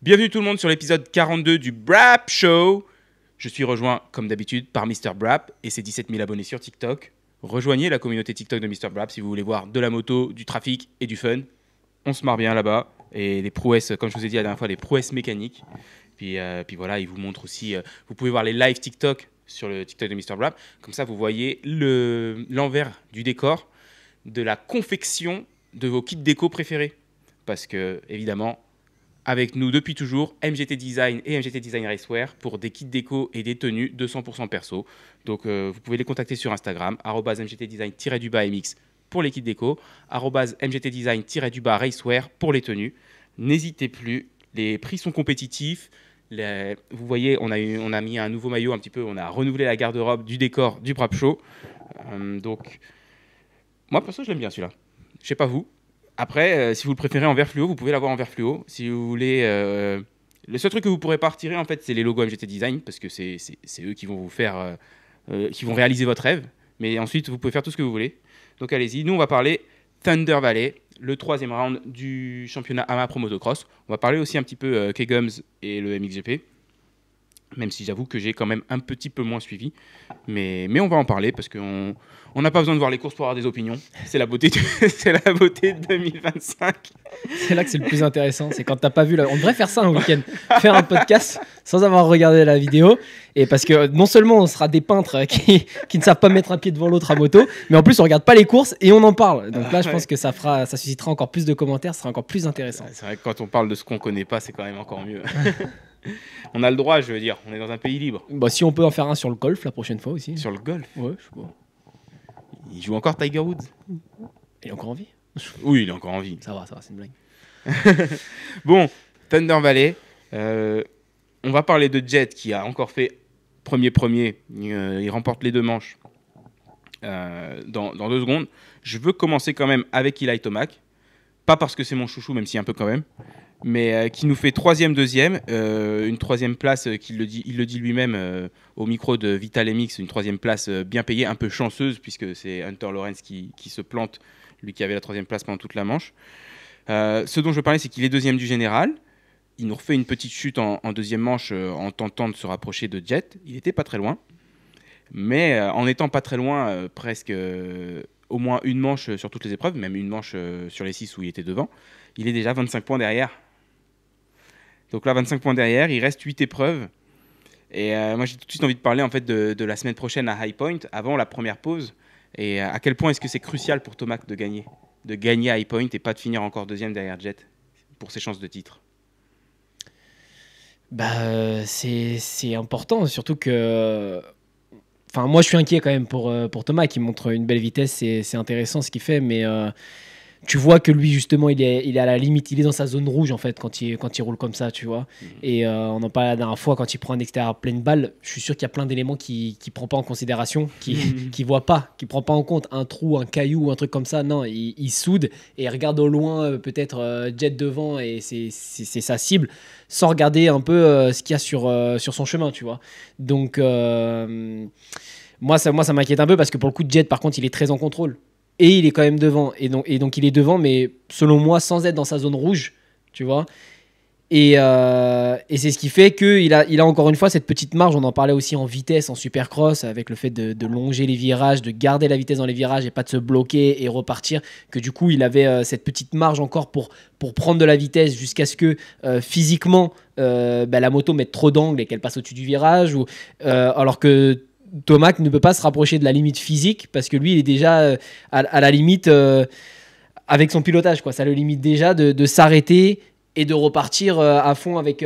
Bienvenue tout le monde sur l'épisode 42 du Brap Show. Je suis rejoint, comme d'habitude, par Mr. Brap et ses 17 000 abonnés sur TikTok. Rejoignez la communauté TikTok de Mr. Brap si vous voulez voir de la moto, du trafic et du fun. On se marre bien là-bas. Et les prouesses, comme je vous ai dit la dernière fois, les prouesses mécaniques. Puis voilà, il vous montre aussi... vous pouvez voir les live TikTok sur le TikTok de Mr. Brap. Comme ça, vous voyez l'envers du décor de la confection de vos kits déco préférés. Parce que, évidemment... Avec nous depuis toujours, MGT Design et MGT Design Racewear pour des kits déco et des tenues de 100% perso. Donc vous pouvez les contacter sur Instagram, @mgtdesign-mx pour les kits déco, @mgtdesign-racewear pour les tenues. N'hésitez plus, les prix sont compétitifs. Vous voyez, on a mis un nouveau maillot un petit peu, on a renouvelé la garde-robe du décor du Brap Show. Donc, moi perso, je l'aime bien celui-là. Je sais pas vous. Après, si vous le préférez en vert fluo, vous pouvez l'avoir en vert fluo. Si vous voulez, le seul truc que vous ne pourrez pas retirer, en fait, c'est les logos MGT Design, parce que c'est eux qui vont vous faire, qui vont réaliser votre rêve. Mais ensuite, vous pouvez faire tout ce que vous voulez. Donc allez-y. Nous, on va parler Thunder Valley, le 3e round du championnat AMA Pro Motocross. On va parler aussi un petit peu K-Gums et le MXGP. Même si j'avoue que j'ai quand même un petit peu moins suivi. Mais on va en parler parce qu'on n'a pas besoin de voir les courses pour avoir des opinions. C'est la beauté de 2025. C'est là que c'est le plus intéressant. C'est quand tu n'as pas vu... On devrait faire ça un week-end. Faire un podcast sans avoir regardé la vidéo. Et parce que non seulement on sera des peintres qui ne savent pas mettre un pied devant l'autre à moto, mais en plus on ne regarde pas les courses et on en parle. Donc là, je pense que ça suscitera encore plus de commentaires. Ça sera encore plus intéressant. C'est vrai que quand on parle de ce qu'on ne connaît pas, c'est quand même encore mieux. On a le droit, je veux dire. On est dans un pays libre. Bah, si on peut en faire un sur le golf la prochaine fois aussi. Sur le golf? Ouais, je sais pas. Il joue encore Tiger Woods? Il est encore en vie? Oui, il est encore en vie. Ça va, c'est une blague. Bon, Thunder Valley. On va parler de Jet qui a encore fait premier. Il remporte les 2 manches dans 2 secondes. Je veux commencer quand même avec Eli Tomac. Pas parce que c'est mon chouchou, même si un peu quand même. Mais qui nous fait 3e, 2e, une 3e place, il le dit lui-même au micro de Vital MX, une 3e place bien payée, un peu chanceuse, puisque c'est Hunter Lawrence qui se plante, lui qui avait la 3e place pendant toute la manche. Ce dont je veux parler, c'est qu'il est 2e du général. Il nous refait une petite chute en 2e manche en tentant de se rapprocher de Jet. Il n'était pas très loin. Mais en étant pas très loin, presque au moins une manche sur toutes les épreuves, même une manche sur les 6 où il était devant, il est déjà 25 points derrière. Donc là, 25 points derrière, il reste 8 épreuves. Et moi, j'ai tout de suite envie de parler en fait, de la semaine prochaine à High Point, avant la première pause. Et à quel point est-ce que c'est crucial pour Tomac de gagner à High Point et pas de finir encore 2e derrière Jet pour ses chances de titre. Bah, c'est important, surtout que... Enfin, moi, je suis inquiet quand même pour Tomac, qui montre une belle vitesse. C'est intéressant ce qu'il fait, mais... tu vois que lui, justement, il est à la limite, il est dans sa zone rouge, en fait, quand il roule comme ça, tu vois. Et on en parlait la dernière fois, quand il prend un extérieur pleine balle, je suis sûr qu'il y a plein d'éléments qu'il ne prend pas en considération, qu'il ne voit pas, qu'il ne prend pas en compte. Un trou, un caillou, un truc comme ça, non, il soude et il regarde au loin, peut-être Jet devant, et c'est sa cible, sans regarder un peu ce qu'il y a sur son chemin, tu vois. Donc, moi, ça m'inquiète un peu, parce que pour le coup, Jet, par contre, il est très en contrôle. Et il est quand même devant. Et donc il est devant, mais selon moi, sans être dans sa zone rouge, tu vois. Et c'est ce qui fait qu'il a encore une fois cette petite marge. On en parlait aussi en vitesse, en supercross, avec le fait de longer les virages, de garder la vitesse dans les virages et pas de se bloquer et repartir. Que du coup, il avait cette petite marge encore pour prendre de la vitesse jusqu'à ce que physiquement, la moto mette trop d'angle et qu'elle passe au-dessus du virage. Alors que Tomac ne peut pas se rapprocher de la limite physique, parce que lui, il est déjà à la limite avec son pilotage, quoi. Ça le limite déjà de s'arrêter et de repartir à fond avec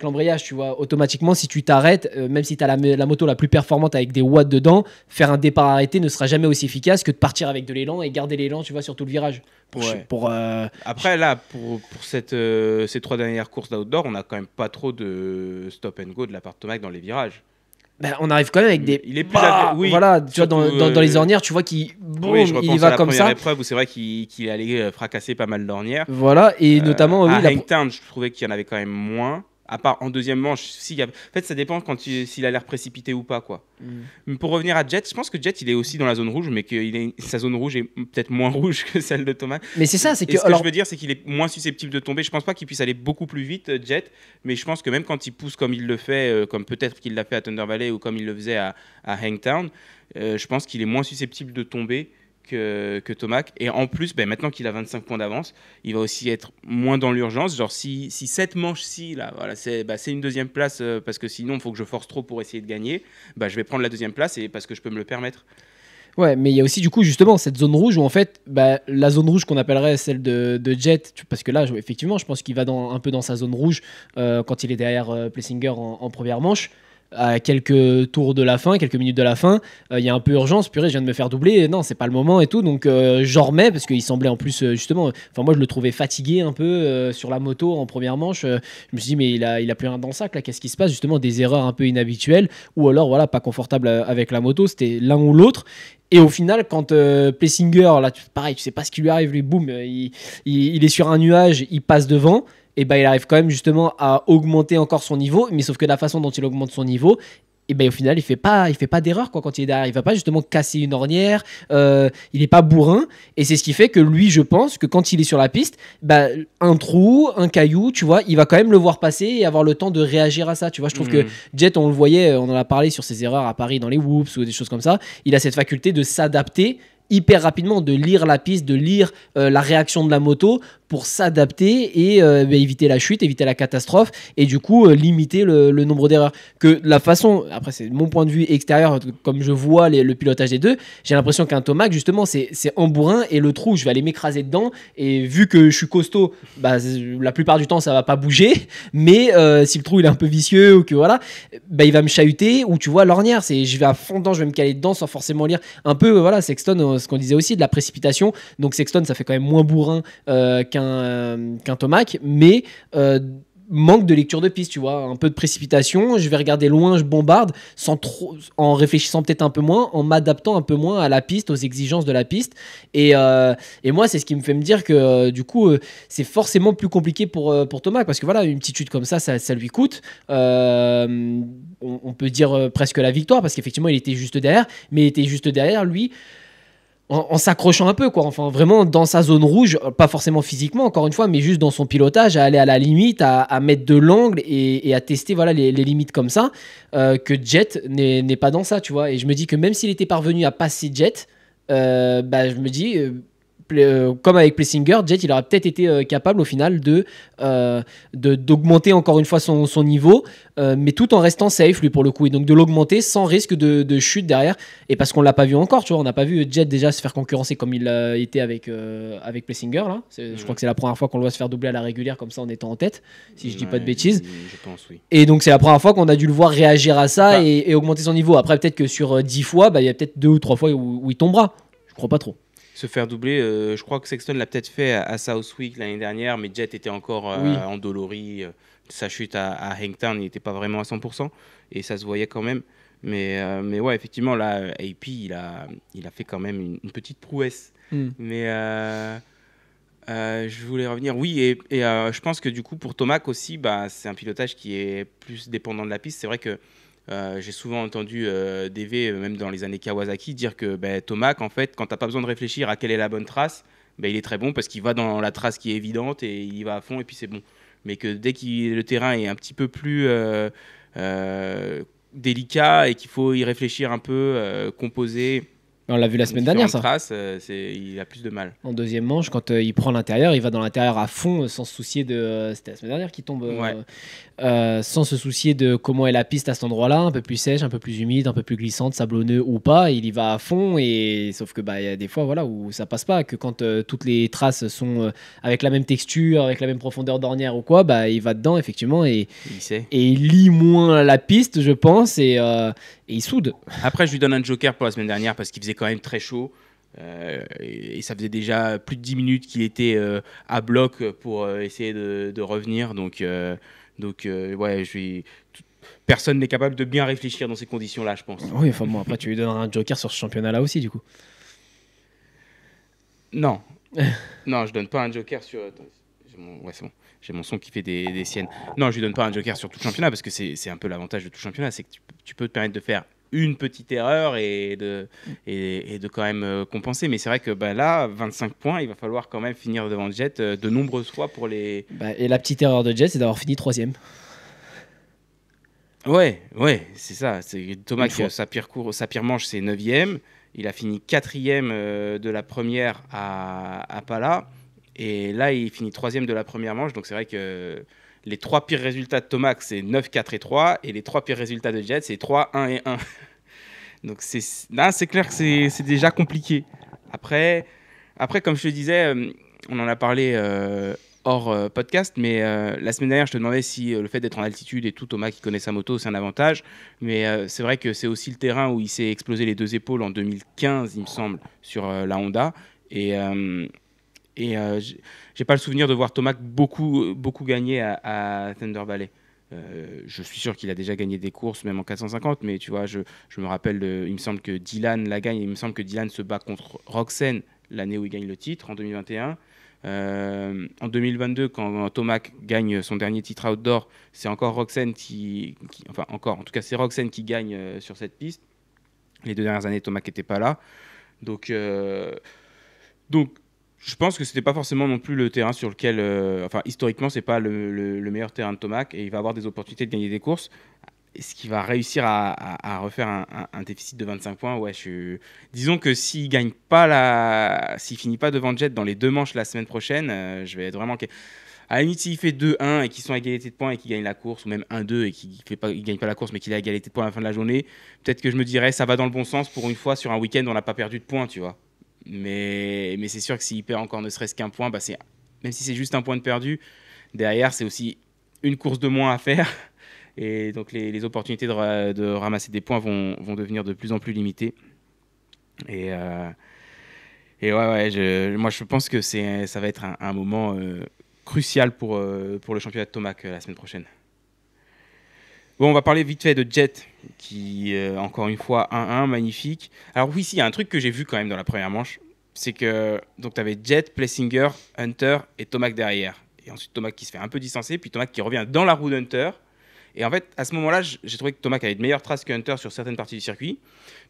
l'embrayage, tu vois. Automatiquement, si tu t'arrêtes, même si tu as la moto la plus performante avec des watts dedans, faire un départ arrêté ne sera jamais aussi efficace que de partir avec de l'élan et garder l'élan, tu vois, sur tout le virage. Après, là, pour ces 3 dernières courses d'outdoor, on n'a quand même pas trop de stop and go de la part de Tomac dans les virages. Ben, on arrive quand même avec des... Il est plus oui, voilà, tu vois, dans les ornières, tu vois qu'il il va comme ça. À la première épreuve où c'est vrai qu'il allait fracasser pas mal d'ornières. Voilà, et notamment... à Hangtown, je trouvais qu'il y en avait quand même moins. à part en deuxième manche. En fait, ça dépend s'il a l'air précipité ou pas, quoi. Mais pour revenir à Jet, je pense que Jet, il est aussi dans la zone rouge, mais que sa zone rouge est peut-être moins rouge que celle de Thomas. Mais c'est ça, c'est que. Ce que je veux dire, c'est qu'il est moins susceptible de tomber. Je pense pas qu'il puisse aller beaucoup plus vite, Jet, mais je pense que même quand il pousse comme il le fait, comme peut-être qu'il l'a fait à Thunder Valley ou comme il le faisait à Hangtown, je pense qu'il est moins susceptible de tomber que Tomac. Et en plus, maintenant qu'il a 25 points d'avance, il va aussi être moins dans l'urgence. Genre, si cette manche-ci, là, voilà, c'est une deuxième place, parce que sinon, il faut que je force trop pour essayer de gagner, je vais prendre la deuxième place et parce que je peux me le permettre. Ouais, mais il y a aussi du coup justement cette zone rouge où en fait, la zone rouge qu'on appellerait celle de Jet, parce que là, effectivement, je pense qu'il va un peu dans sa zone rouge quand il est derrière Plessinger en première manche. À quelques tours de la fin, quelques minutes de la fin, il y a un peu urgence, purée, je viens de me faire doubler, non, c'est pas le moment et tout, donc j'en remets, parce qu'il semblait en plus, justement, enfin moi je le trouvais fatigué un peu sur la moto en première manche, je me suis dit, mais il a plus rien dans le sac, là, qu'est-ce qui se passe, justement, des erreurs un peu inhabituelles, ou alors, voilà, pas confortable avec la moto, c'était l'un ou l'autre. Et au final, quand Plessinger, là, pareil, tu sais pas ce qui lui arrive, lui, boum, il est sur un nuage, il passe devant, et il arrive quand même justement à augmenter encore son niveau, mais sauf que la façon dont il augmente son niveau, et au final il fait pas d'erreur quoi, quand il est derrière, il va pas justement casser une ornière, il est pas bourrin, et c'est ce qui fait que lui, je pense que quand il est sur la piste, un trou, un caillou, tu vois, il va quand même le voir passer et avoir le temps de réagir à ça, tu vois. Je trouve que Jet, on le voyait, on en a parlé sur ses erreurs à Paris dans les whoops ou des choses comme ça, il a cette faculté de s'adapter hyper rapidement, de lire la piste, de lire la réaction de la moto pour s'adapter et éviter la chute, éviter la catastrophe et du coup limiter le nombre d'erreurs. Que la façon, après c'est mon point de vue extérieur, comme je vois le pilotage des deux, j'ai l'impression qu'un Tomac justement c'est en bourrin et le trou je vais aller m'écraser dedans et vu que je suis costaud, la plupart du temps ça va pas bouger, mais si le trou il est un peu vicieux ou que voilà, il va me chahuter ou tu vois l'ornière, je vais à fond dedans, je vais me caler dedans sans forcément lire un peu voilà Sexton, ce qu'on disait aussi de la précipitation, donc Sexton ça fait quand même moins bourrin qu'un Tomac, mais manque de lecture de piste, tu vois, un peu de précipitation, je vais regarder loin, je bombarde sans trop, en réfléchissant peut-être un peu moins, en m'adaptant un peu moins à la piste, aux exigences de la piste, et moi c'est ce qui me fait me dire que du coup c'est forcément plus compliqué pour Tomac, parce que voilà, une petite chute comme ça lui coûte, on peut dire presque la victoire, parce qu'effectivement il était juste derrière, mais il était juste derrière lui en s'accrochant un peu, quoi. Enfin, vraiment dans sa zone rouge, pas forcément physiquement, encore une fois, mais juste dans son pilotage, à aller à la limite, à mettre de l'angle et à tester voilà, les limites comme ça, que Jet n'est pas dans ça, tu vois. Et je me dis que même s'il était parvenu à passer Jet, je me dis... comme avec Plessinger, Jet il aurait peut-être été capable au final d'augmenter encore une fois son niveau, mais tout en restant safe lui pour le coup, et donc de l'augmenter sans risque de chute derrière, et parce qu'on l'a pas vu encore, tu vois, on n'a pas vu Jet déjà se faire concurrencer comme il a été avec Plessinger là. Je crois que c'est la première fois qu'on le voit se faire doubler à la régulière comme ça en étant en tête, si je dis pas de bêtises. Je pense, oui. Et donc c'est la première fois qu'on a dû le voir réagir à ça et augmenter son niveau. Après peut-être que sur 10 fois, il y a peut-être 2 ou 3 fois où il tombera. Je crois pas trop. Se faire doubler, je crois que Sexton l'a peut-être fait à Southwick l'année dernière, mais Jet était encore endolori. Sa chute à Hangtown, il n'était pas vraiment à 100%, et ça se voyait quand même. Mais ouais, effectivement, là, AP, il a fait quand même une petite prouesse. Mais je voulais revenir, oui, et je pense que du coup, pour Tomac aussi, c'est un pilotage qui est plus dépendant de la piste. C'est vrai que j'ai souvent entendu DV, même dans les années Kawasaki, dire que Tomac, en fait, quand tu n'as pas besoin de réfléchir à quelle est la bonne trace, il est très bon parce qu'il va dans la trace qui est évidente et il va à fond et puis c'est bon. Mais que dès que le terrain est un petit peu plus délicat et qu'il faut y réfléchir un peu, composer... On l'a vu la semaine dernière, ça. Traces, il a plus de mal. En deuxième manche, quand il prend l'intérieur, il va dans l'intérieur à fond, sans se soucier de... C'était la semaine dernière qu'il tombe. Sans se soucier de comment est la piste à cet endroit-là, un peu plus sèche, un peu plus humide, un peu plus glissante, sablonneux ou pas. Il y va à fond, et sauf que y a des fois voilà, où ça passe pas, que quand toutes les traces sont avec la même texture, avec la même profondeur d'ornière ou quoi, il va dedans effectivement et il lit moins la piste, je pense, et il soude. Après, je lui donne un joker pour la semaine dernière parce qu'il faisait quand même très chaud. Et ça faisait déjà plus de 10 minutes qu'il était à bloc pour essayer de revenir. Donc ouais, personne n'est capable de bien réfléchir dans ces conditions-là, je pense. Oui, enfin bon, après tu lui donneras un joker sur ce championnat-là aussi, du coup. Non. Non, je donne pas un joker sur... Ouais, c'est bon. J'ai mon son qui fait des siennes. Non, je lui donne pas un joker sur tout le championnat parce que c'est un peu l'avantage de tout le championnat, c'est que tu peux te permettre de faire une petite erreur et de quand même compenser. Mais c'est vrai que là, 25 points, il va falloir quand même finir devant Jet de nombreuses fois pour les... Et la petite erreur de Jet, c'est d'avoir fini 3e. Ouais, c'est ça. Tomac, sa pire manche, c'est 9e. Il a fini 4e de la première à Pala. Et là, il finit 3e de la première manche. Donc c'est vrai que les 3 pires résultats de Tomac, c'est 9, 4 et 3. Et les 3 pires résultats de Jet, c'est 3, 1 et 1. Donc là, c'est clair que c'est déjà compliqué. Après, comme je te disais, on en a parlé hors podcast, mais la semaine dernière, je te demandais si le fait d'être en altitude et tout, Thomas qui connaît sa moto, c'est un avantage. Mais c'est vrai que c'est aussi le terrain où il s'est explosé les 2 épaules en 2015, il me semble, sur la Honda. Et j'ai pas le souvenir de voir Thomas beaucoup gagner à Thunder Valley. Je suis sûr qu'il a déjà gagné des courses, même en 450, mais tu vois, je me rappelle, il me semble que Dylan la gagne, il me semble que Dylan se bat contre Roxen l'année où il gagne le titre, en 2021. En 2022, quand Tomac gagne son dernier titre outdoor, c'est encore Roxen en tout cas c'est Roxen qui gagne sur cette piste. Les 2 dernières années, Tomac n'était pas là. Donc je pense que c'était pas forcément non plus le terrain sur lequel, historiquement, c'est pas le meilleur terrain de Tomac, et il va avoir des opportunités de gagner des courses. Est-ce qu'il va réussir à refaire un déficit de 25 points? Ouais, disons que s'il finit pas devant Jet dans les 2 manches la semaine prochaine, je vais être vraiment... À la limite, s'il fait 2-1 et qu'ils sont à égalité de points et qu'il gagne la course, ou même 1-2 et qu'il gagne pas la course mais qu'il est à égalité de points à la fin de la journée, peut-être que je me dirais ça va dans le bon sens pour une fois sur un week-end on n'a pas perdu de points, tu vois. Mais c'est sûr que s'il perd encore ne serait-ce qu'un point, même si c'est juste un point de perdu, derrière c'est aussi une course de moins à faire. Et donc les opportunités de ramasser des points vont devenir de plus en plus limitées. Et ouais, moi je pense que ça va être un moment crucial pour le championnat de Tomac la semaine prochaine. Bon, on va parler vite fait de Jet, qui, encore une fois, 1-1, magnifique. Alors oui, il y a un truc que j'ai vu quand même dans la première manche, c'est que tu avais Jet, Plessinger, Hunter et Tomac derrière. Et ensuite, Tomac qui se fait un peu distancer, puis Tomac qui revient dans la roue d'Hunter. Et en fait, à ce moment-là, j'ai trouvé que Tomac avait de meilleures traces que Hunter sur certaines parties du circuit.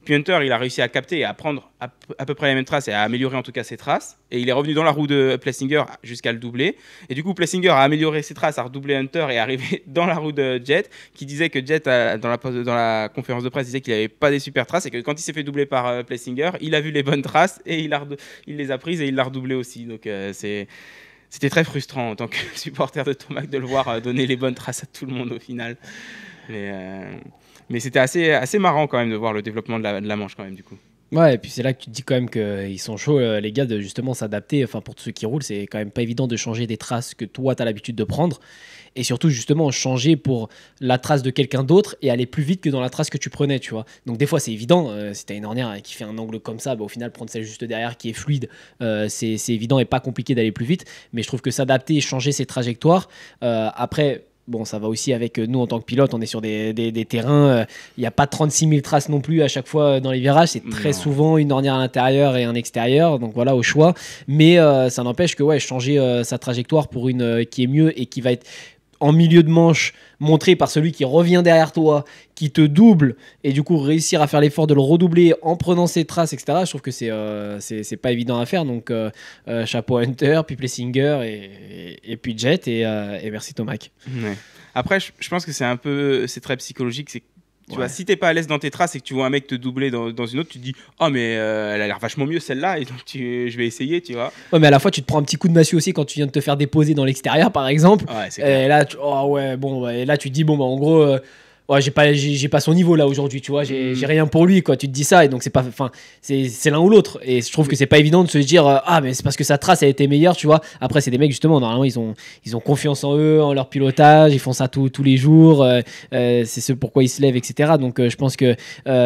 Puis Hunter, il a réussi à capter et à prendre à peu près les mêmes traces et à améliorer en tout cas ses traces. Et il est revenu dans la roue de Plessinger jusqu'à le doubler. Et du coup, Plessinger a amélioré ses traces, a redoublé Hunter et est arrivé dans la roue de Jet, qui disait que Jet, dans la conférence de presse, disait qu'il n'avait pas des super traces et que quand il s'est fait doubler par Plessinger, il a vu les bonnes traces et il les a prises et il l'a redoublé aussi. Donc c'était très frustrant en tant que supporter de Tomac de le voir donner les bonnes traces à tout le monde au final. Mais c'était assez marrant quand même de voir le développement de la manche quand même du coup. Ouais, et puis c'est là que tu te dis quand même qu'ils sont chauds, les gars, de justement s'adapter. Enfin, pour tous ceux qui roulent, c'est quand même pas évident de changer des traces que toi, tu as l'habitude de prendre. Et surtout, justement, changer pour la trace de quelqu'un d'autre et aller plus vite que dans la trace que tu prenais, tu vois. Donc, des fois, c'est évident. Si tu as une ornière qui fait un angle comme ça, au final, prendre celle juste derrière qui est fluide, c'est évident et pas compliqué d'aller plus vite. Mais je trouve que s'adapter et changer ses trajectoires, après... Bon, ça va aussi avec nous en tant que pilote, on est sur des terrains, il n'y a pas 36 000 traces non plus à chaque fois dans les virages, c'est très souvent une ornière à l'intérieur et un extérieur, donc voilà, au choix. Mais ça n'empêche que changer sa trajectoire pour une qui est mieux et qui va être en milieu de manche, montré par celui qui revient derrière toi, qui te double, et du coup réussir à faire l'effort de le redoubler en prenant ses traces, etc. Je trouve que c'est pas évident à faire. Donc chapeau à Hunter, puis Plessinger, et puis Jet, et merci Tomac. Ouais. Après, je pense que c'est très psychologique. Tu vois, si t'es pas à l'aise dans tes traces et que tu vois un mec te doubler dans une autre, tu te dis oh mais elle a l'air vachement mieux celle-là, et donc je vais essayer, tu vois. Ouais, mais à la fois tu te prends un petit coup de massue aussi quand tu viens de te faire déposer dans l'extérieur par exemple. Ouais, c'est clair. Et là et là tu te dis bon en gros ouais, j'ai pas son niveau là aujourd'hui, tu vois, j'ai rien pour lui quoi, tu te dis ça, et donc c'est l'un ou l'autre, et je trouve que c'est pas évident de se dire mais c'est parce que sa trace a été meilleure, tu vois. Après c'est des mecs justement, normalement ils ont confiance en eux, en leur pilotage, ils font ça tous les jours, c'est ce pourquoi ils se lèvent, etc. Donc je pense que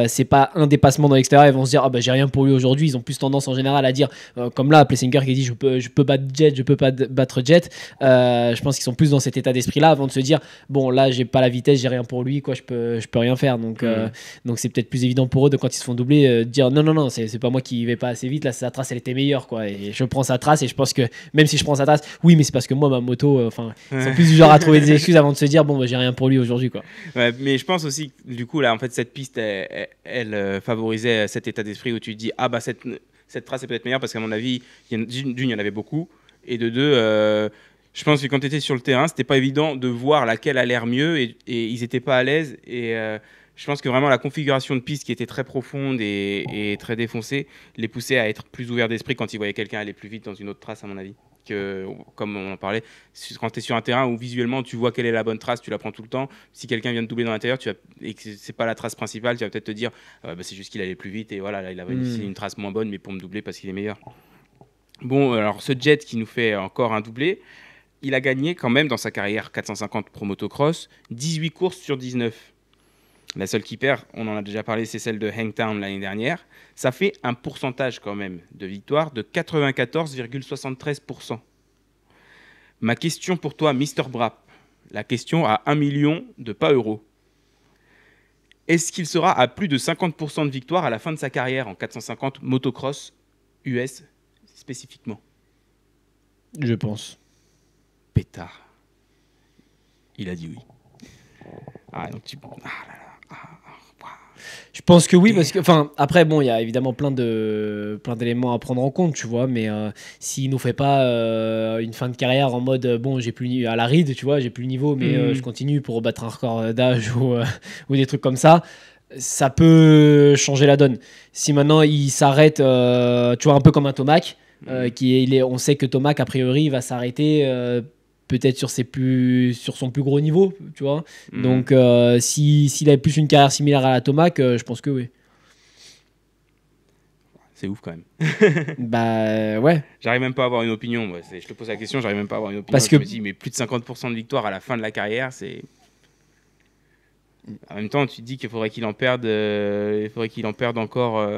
c'est pas un dépassement dans l'extérieur, ils vont se dire j'ai rien pour lui aujourd'hui. Ils ont plus tendance en général à dire comme là Plessinger qui dit je peux battre Jet, je peux pas battre Jet. Je pense qu'ils sont plus dans cet état d'esprit là avant de se dire bon là j'ai pas la vitesse, j'ai rien pour lui quoi, je peux rien faire. Donc c'est peut-être plus évident pour eux de quand ils se font doubler, de dire non, c'est pas moi qui vais pas assez vite. Là, sa trace, elle était meilleure, quoi. Et je prends sa trace et je pense que même si je prends sa trace, oui, mais c'est parce que moi, ma moto, ils sont plus du genre à trouver des excuses avant de se dire bon, bah, j'ai rien pour lui aujourd'hui, quoi. Ouais, mais je pense aussi que du coup, là, en fait, cette piste, elle favorisait cet état d'esprit où tu te dis ah bah cette trace est peut-être meilleure parce qu'à mon avis, d'une, il y en avait beaucoup, et de deux, je pense que quand tu étais sur le terrain, c'était pas évident de voir laquelle a l'air mieux et ils étaient pas à l'aise. Et je pense que vraiment la configuration de piste qui était très profonde et très défoncée les poussait à être plus ouverts d'esprit quand ils voyaient quelqu'un aller plus vite dans une autre trace, à mon avis. Que, comme on en parlait, quand tu es sur un terrain où visuellement tu vois quelle est la bonne trace, tu la prends tout le temps. Si quelqu'un vient de doubler dans l'intérieur et que c'est pas la trace principale, tu vas peut-être te dire bah, c'est juste qu'il allait plus vite et voilà, là, il avait une trace moins bonne, mais pour me doubler parce qu'il est meilleur. Bon, alors ce Jet qui nous fait encore un doublé, il a gagné quand même dans sa carrière 450 Pro Motocross 18 courses sur 19. La seule qui perd, on en a déjà parlé, c'est celle de Hangtown l'année dernière. Ça fait un pourcentage quand même de victoire de 94,73%. Ma question pour toi, Mister Brap, la question à 1 million de pas euros. Est-ce qu'il sera à plus de 50% de victoire à la fin de sa carrière en 450 motocross US spécifiquement? Je pense. Pétard. Il a dit oui. Ah, donc tu... Je pense que oui, parce que, après, bon, il y a évidemment plein d'éléments à prendre en compte, tu vois, mais s'il nous fait pas une fin de carrière en mode, bon, j'ai plus à la ride, tu vois, j'ai plus le niveau, mais je continue pour battre un record d'âge ou des trucs comme ça, ça peut changer la donne. Si maintenant il s'arrête, tu vois, un peu comme un Tomac, on sait que Tomac, a priori, va s'arrêter peut-être sur son plus gros niveau, tu vois. Donc, s'il avait plus une carrière similaire à la Tomac, je pense que oui. C'est ouf quand même. Bah ouais. J'arrive même pas à avoir une opinion. Moi. Je te pose la question, j'arrive même pas à avoir une opinion. Parce que je me dis, mais plus de 50% de victoire à la fin de la carrière, c'est... En même temps, tu te dis qu'il faudrait qu'il en perde, encore...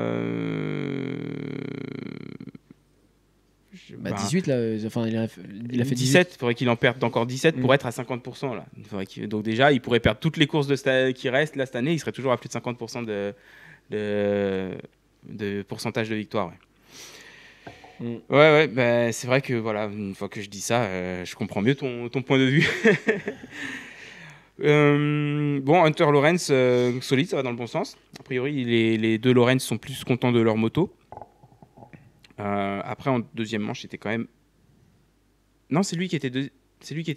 18 là, il a fait 17, il faudrait qu'il en perde encore 17 pour être à 50% là. Donc déjà, il pourrait perdre toutes les courses qui restent là cette année, il serait toujours à plus de 50% de pourcentage de victoire. Ouais, bah, c'est vrai que voilà, une fois que je dis ça, je comprends mieux ton point de vue. Bon, Hunter Lawrence, solide, ça va dans le bon sens. A priori, les deux Lawrence sont plus contents de leur moto. Après, en deuxième manche, c'était quand même... Non, c'est lui qui était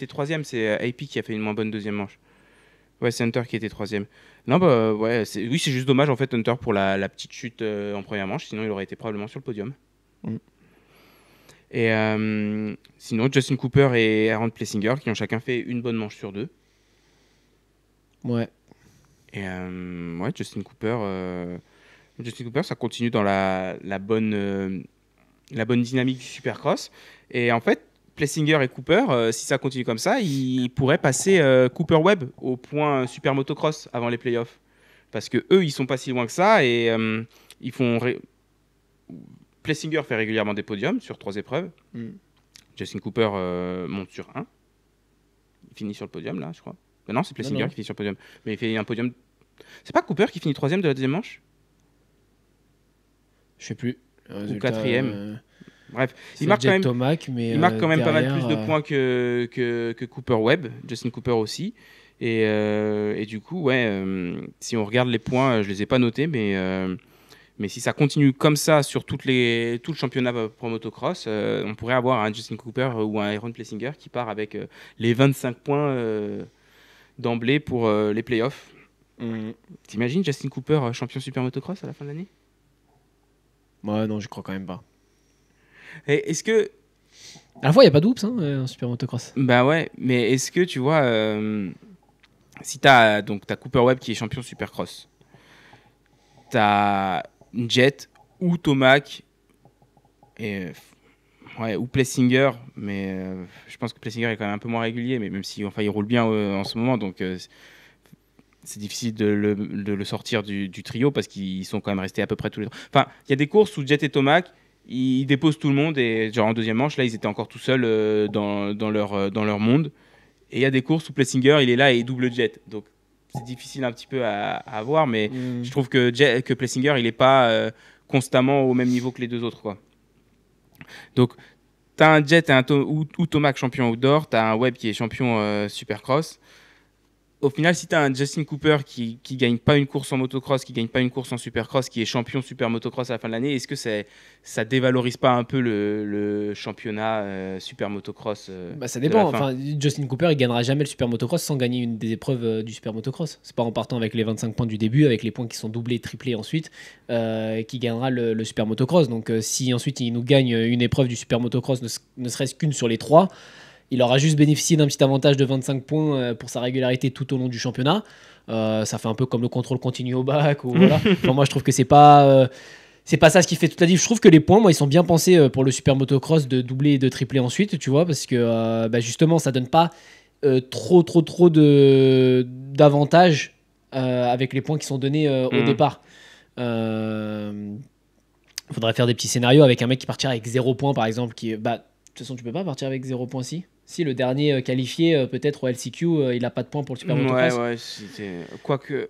troisième. C'est AP qui a fait une moins bonne deuxième manche. Ouais, c'est Hunter qui était troisième. Non, bah ouais, c'est juste dommage en fait, Hunter, pour la petite chute en première manche. Sinon, il aurait été probablement sur le podium. Et sinon, Justin Cooper et Aaron Plessinger qui ont chacun fait une bonne manche sur deux. Ouais. Et ouais, Justin Cooper, ça continue dans la bonne dynamique du Supercross. Et en fait, Plessinger et Cooper, si ça continue comme ça, ils pourraient passer Cooper Webb au point Super Motocross avant les playoffs. Parce que eux, ils sont pas si loin que ça et ils font... Plessinger fait régulièrement des podiums sur 3 épreuves. Justin Cooper monte sur 1. Il finit sur le podium, là, je crois. Non, c'est Plessinger qui finit sur le podium. Mais il fait un podium... C'est pas Cooper qui finit 3e de la deuxième manche? Je sais plus. Ou 4e. Bref, il marque quand même pas mal plus de points que Cooper Webb, Justin Cooper aussi. Et du coup, ouais, si on regarde les points, je les ai pas notés, mais si ça continue comme ça sur tout le championnat Pro Motocross, on pourrait avoir un Justin Cooper ou un Aaron Plessinger qui part avec les 25 points d'emblée pour les playoffs. T'imagines Justin Cooper champion Super Motocross à la fin de l'année? Ouais, non, je crois quand même pas. Et est-ce que... À la fois, il n'y a pas d'oups en Super Motocross. Bah ouais, mais est-ce que tu vois, si t'as Cooper Webb qui est champion Supercross, t'as Jet ou Tomac, ou Plessinger, mais je pense que Plessinger est quand même un peu moins régulier, mais même si il roule bien en ce moment, donc c'est difficile de le sortir du trio parce qu'ils sont quand même restés à peu près tous les trois. Enfin, il y a des courses où Jet et Tomac, ils déposent tout le monde et genre en deuxième manche, là, ils étaient encore tout seuls dans leur monde. Et il y a des courses où Plessinger, il est là et il double Jet. Donc, c'est difficile un petit peu à avoir, mais je trouve que Plessinger, il n'est pas constamment au même niveau que les deux autres, quoi. Donc, tu as un Jet ou Tomac champion outdoor, tu as un Webb qui est champion Supercross. Au final, si tu as un Justin Cooper qui gagne pas une course en motocross, qui gagne pas une course en supercross, qui est champion super motocross à la fin de l'année, est-ce que ça dévalorise pas un peu le championnat super motocross Ça de la dépend. fin Enfin, Justin Cooper, il gagnera jamais le super motocross sans gagner une des épreuves du super motocross. C'est pas en partant avec les 25 points du début, avec les points qui sont doublés, triplés ensuite, qui gagnera le super motocross. Donc, si ensuite il nous gagne une épreuve du super motocross, ne serait-ce qu'une sur les 3, il aura juste bénéficié d'un petit avantage de 25 points pour sa régularité tout au long du championnat. Ça fait un peu comme le contrôle continu au bac. Ou voilà. Enfin, moi, je trouve que c'est pas ça ce qui fait toute la diff. Je trouve que les points, moi, ils sont bien pensés pour le super motocross de doubler et de tripler ensuite, tu vois, parce que justement, ça donne pas trop d'avantages avec les points qui sont donnés au départ. Faudrait faire des petits scénarios avec un mec qui partirait avec 0 points, par exemple, de toute façon, tu peux pas partir avec 0 points si le dernier qualifié, peut-être au LCQ, il a pas de points pour le super motocross. Ouais, quoique.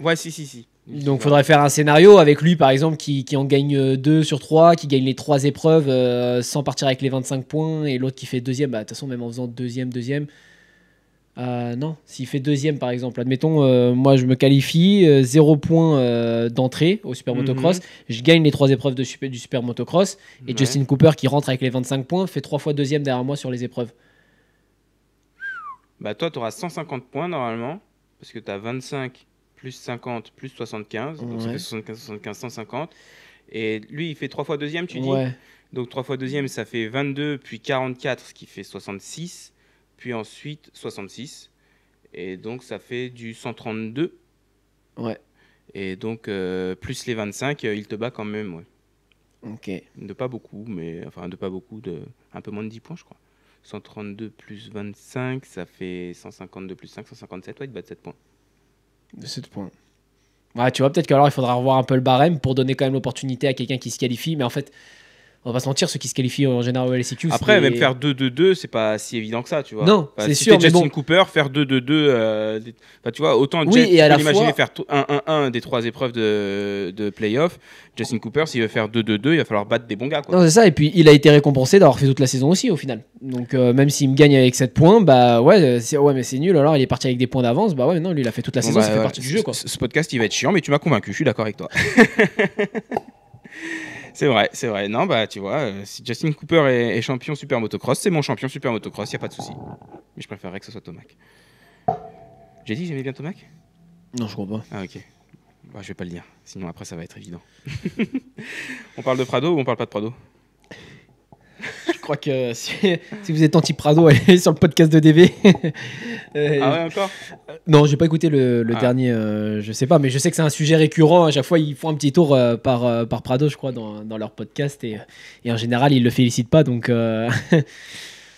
Ouais, si. Donc, faudrait faire un scénario avec lui, par exemple, qui en gagne 2 sur 3, qui gagne les 3 épreuves sans partir avec les 25 points, et l'autre qui fait deuxième. De toute façon, même en faisant deuxième. Non, s'il fait deuxième, par exemple, admettons, moi je me qualifie, 0 points d'entrée au super motocross, je gagne les 3 épreuves du super motocross, et Justin Cooper qui rentre avec les 25 points fait 3 fois deuxième derrière moi sur les épreuves. Toi, tu auras 150 points normalement, parce que tu as 25 plus 50 plus 75, donc ça fait 75, 150. Et lui, il fait 3 fois deuxième, tu dis. Donc 3 fois deuxième, ça fait 22, puis 44, ce qui fait 66, puis ensuite 66. Et donc ça fait du 132. Ouais. Et donc, plus les 25, il te bat quand même, ouais. Ok. De pas beaucoup, un peu moins de 10 points, je crois. 132 plus 25, ça fait 152 plus 5, 157. Ouais, il te bat de 7 points. De 7 points. Ouais, tu vois, peut-être qu'alors il faudra revoir un peu le barème pour donner quand même l'opportunité à quelqu'un qui se qualifie. Mais en fait, on va pas se mentir, ceux qui se qualifient en général au LCQ. Après, même faire 2-2-2, c'est pas si évident que ça, tu vois. Non, c'est sûr. Si Justin Cooper, faire 2-2-2, tu vois, autant oui, Jet, et à la l'imaginer fois... faire 1-1-1 des 3 épreuves de play-off. Justin Cooper, s'il veut faire 2-2-2, il va falloir battre des bons gars, quoi. Non, c'est ça. Et puis, il a été récompensé d'avoir fait toute la saison aussi, au final. Donc, même s'il me gagne avec 7 points, mais c'est nul. Alors, il est parti avec des points d'avance. Non, lui, il a fait toute la saison, ça fait partie du jeu, quoi. Ce podcast, il va être chiant, mais tu m'as convaincu, je suis d'accord avec toi. C'est vrai. Non, tu vois, si Justin Cooper est champion super motocross, c'est mon champion super motocross, y a pas de souci. Mais je préférerais que ce soit Tomac. J'ai dit que j'aimais bien Tomac ? Non, je crois pas. Ah, ok. Je vais pas le dire, sinon après ça va être évident. On parle de Prado ou on parle pas de Prado ? Je crois que si vous êtes anti-Prado, allez sur le podcast de DV. Ah ouais, encore ? Non, j'ai pas écouté le dernier, je sais pas, mais je sais que c'est un sujet récurrent. À chaque fois, ils font un petit tour par Prado, je crois, dans leur podcast. Et en général, ils le félicitent pas. Donc,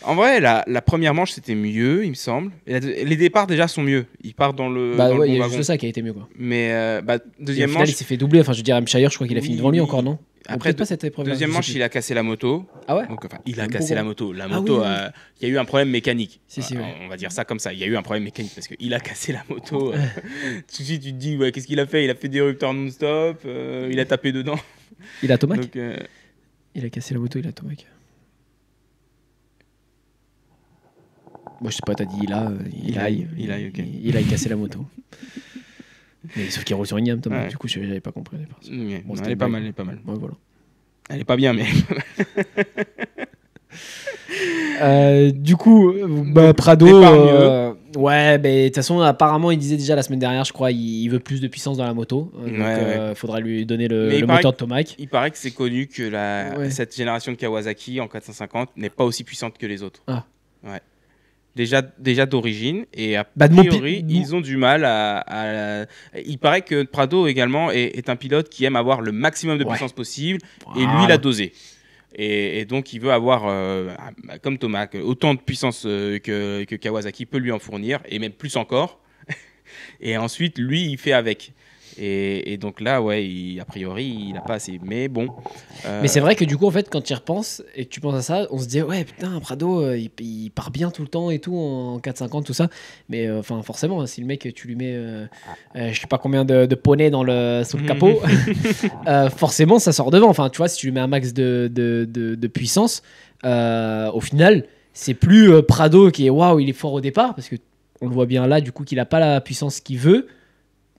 En vrai, la première manche, c'était mieux, il me semble. Et les départs, déjà, sont mieux. Ils partent dans le bon il y a wagon. juste ça qui a été mieux, quoi. Mais deuxième au final, manche... il s'est fait doubler. Enfin, je veux dire, Hampshire, je crois qu'il a fini devant lui encore, non ? Après, pas cette épreuve. Deuxième manche, il a cassé la moto. Ah ouais ? Donc, il a cassé la moto. La moto, il y a eu un problème mécanique. On va dire ça comme ça. Il y a eu un problème mécanique parce qu'il a cassé la moto. Tu te dis, qu'est-ce qu'il a fait ? Il a fait des rupteurs non-stop. Il a tapé dedans. Il a Tomac ? Donc, il a cassé la moto, il a Tomac. Moi, je sais pas, t'as dit il a cassé la moto. Mais sauf qu'il roule sur une yam, Thomas. Du coup, j'avais pas compris au départ. Elle est pas mal. Ouais, voilà. Elle est pas bien, mais. Du coup, Prado. De toute façon, apparemment, il disait déjà la semaine dernière, je crois, il veut plus de puissance dans la moto. Donc, faudra lui donner le moteur de Tomac. Il paraît que c'est connu que cette génération de Kawasaki en 450 n'est pas aussi puissante que les autres. Ah. Ouais. Déjà d'origine, et a priori, ils ont du mal à... Il paraît que Prado également est un pilote qui aime avoir le maximum de puissance possible, et lui, il a dosé. Et donc, il veut avoir, comme Tomac, autant de puissance que Kawasaki peut lui en fournir, et même plus encore. Et ensuite, lui, il fait avec. Et donc là, ouais, a priori, il n'a pas assez. Mais bon. Mais c'est vrai que du coup, en fait, quand tu y repenses et que tu penses à ça, on se dit, ouais, putain, Prado, il part bien tout le temps et tout, en 4,50, tout ça. Mais enfin, forcément, si le mec, tu lui mets, je sais pas combien de poneys sous le capot, forcément, ça sort devant. Enfin, tu vois, si tu lui mets un max de puissance, au final, c'est plus Prado qui est waouh, il est fort au départ, parce que on le voit bien là, du coup, qu'il a pas la puissance qu'il veut.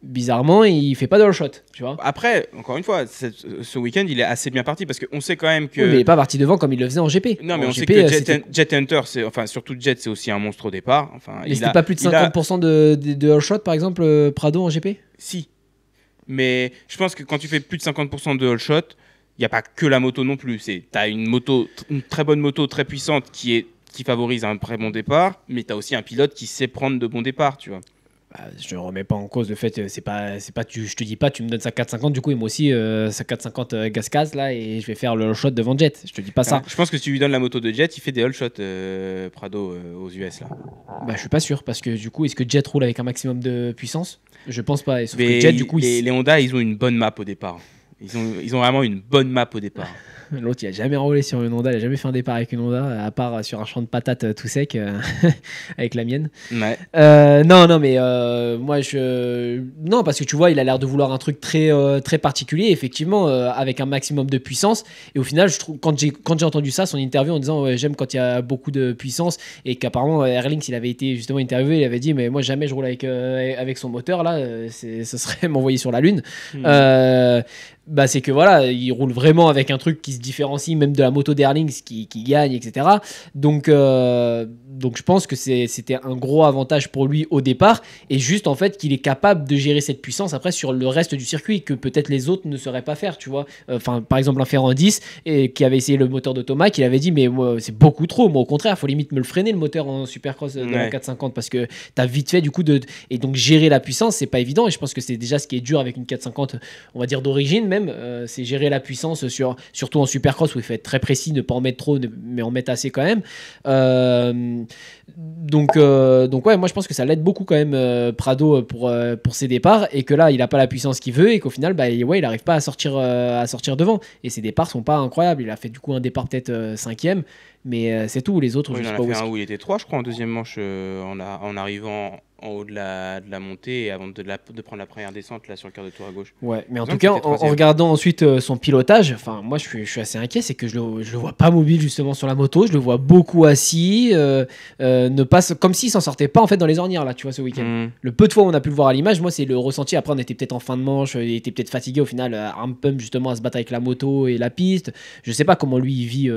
Bizarrement, il fait pas de all shot, tu vois. Après, encore une fois, ce week-end, il est assez bien parti parce qu'on sait quand même que. Oui, mais il est pas parti devant comme il le faisait en GP. Non, mais en on GP, sait que Jet Hunter, enfin surtout Jet, c'est aussi un monstre au départ. Enfin, mais c'était pas plus de 50% de all shot, par exemple, Prado en GP. Si. Mais je pense que quand tu fais plus de 50% de all shot, il n'y a pas que la moto non plus. Tu as une très bonne moto, très puissante qui favorise un très bon départ, mais tu as aussi un pilote qui sait prendre de bons départs, tu vois. Bah, je ne remets pas en cause le fait, je te dis pas, tu me donnes sa 4,50, du coup, et moi aussi, sa 4,50 Gascaz, là, et je vais faire le all shot devant Jet. Je te dis pas ça. Je pense que si tu lui donnes la moto de Jet, il fait des all shots, Prado, aux US, là. Bah, je suis pas sûr, parce que du coup, est-ce que Jet roule avec un maximum de puissance? Je pense pas. Sauf que Jet, du coup, les Honda, ils ont une bonne map au départ. Ils ont vraiment une bonne map au départ. L'autre, il a jamais roulé sur une Honda, il a jamais fait un départ avec une Honda, à part sur un champ de patates tout sec avec la mienne. Ouais. Non, mais moi, non, parce que tu vois, il a l'air de vouloir un truc très, très particulier, effectivement, avec un maximum de puissance. Et au final, je trouve, quand j'ai entendu ça, son interview en disant j'aime quand il y a beaucoup de puissance, et qu'apparemment, Erlings, il avait été justement interviewé, il avait dit mais moi, jamais je roule avec son moteur, là, ce serait m'envoyer sur la Lune. Bah, c'est que voilà, il roule vraiment avec un truc qui se différencie même de la moto d'Erlings qui gagne, etc. Donc je pense que c'était un gros avantage pour lui au départ, et juste en fait qu'il est capable de gérer cette puissance après sur le reste du circuit que peut-être les autres ne sauraient pas faire, tu vois. Enfin, par exemple un Ferrand 10 et qui avait essayé le moteur de Thomas, qui avait dit mais moi c'est beaucoup trop, moi au contraire, faut limite me le freiner le moteur en Supercross de la 450 parce que t'as vite fait du coup et donc gérer la puissance c'est pas évident, et je pense que c'est déjà ce qui est dur avec une 450 on va dire d'origine même. C'est gérer la puissance surtout en Supercross où il faut être très précis, ne pas en mettre trop mais en mettre assez quand même. Donc ouais, moi je pense que ça l'aide beaucoup quand même Prado pour ses départs, et que là il a pas la puissance qu'il veut, et qu'au final bah, ouais, il arrive pas à sortir devant, et ses départs sont pas incroyables. Il a fait du coup un départ peut-être 5e, mais c'est tout. Les autres, oui, je sais il pas en a où fait un où il était 3, je crois, en deuxième manche, en arrivant en haut de la montée, et avant de prendre la première descente là sur le quart de tour à gauche. Ouais, mais en tout cas, en regardant ensuite son pilotage, enfin moi je suis assez inquiet, c'est que je le vois pas mobile justement sur la moto, je le vois beaucoup assis, ne pas comme s'il s'en sortait pas en fait dans les ornières là, tu vois, ce week-end. Le peu de fois où on a pu le voir à l'image, moi c'est le ressenti. Après on était peut-être en fin de manche, il était peut-être fatigué au final, arm pump justement à se battre avec la moto et la piste. Je sais pas comment lui il vit,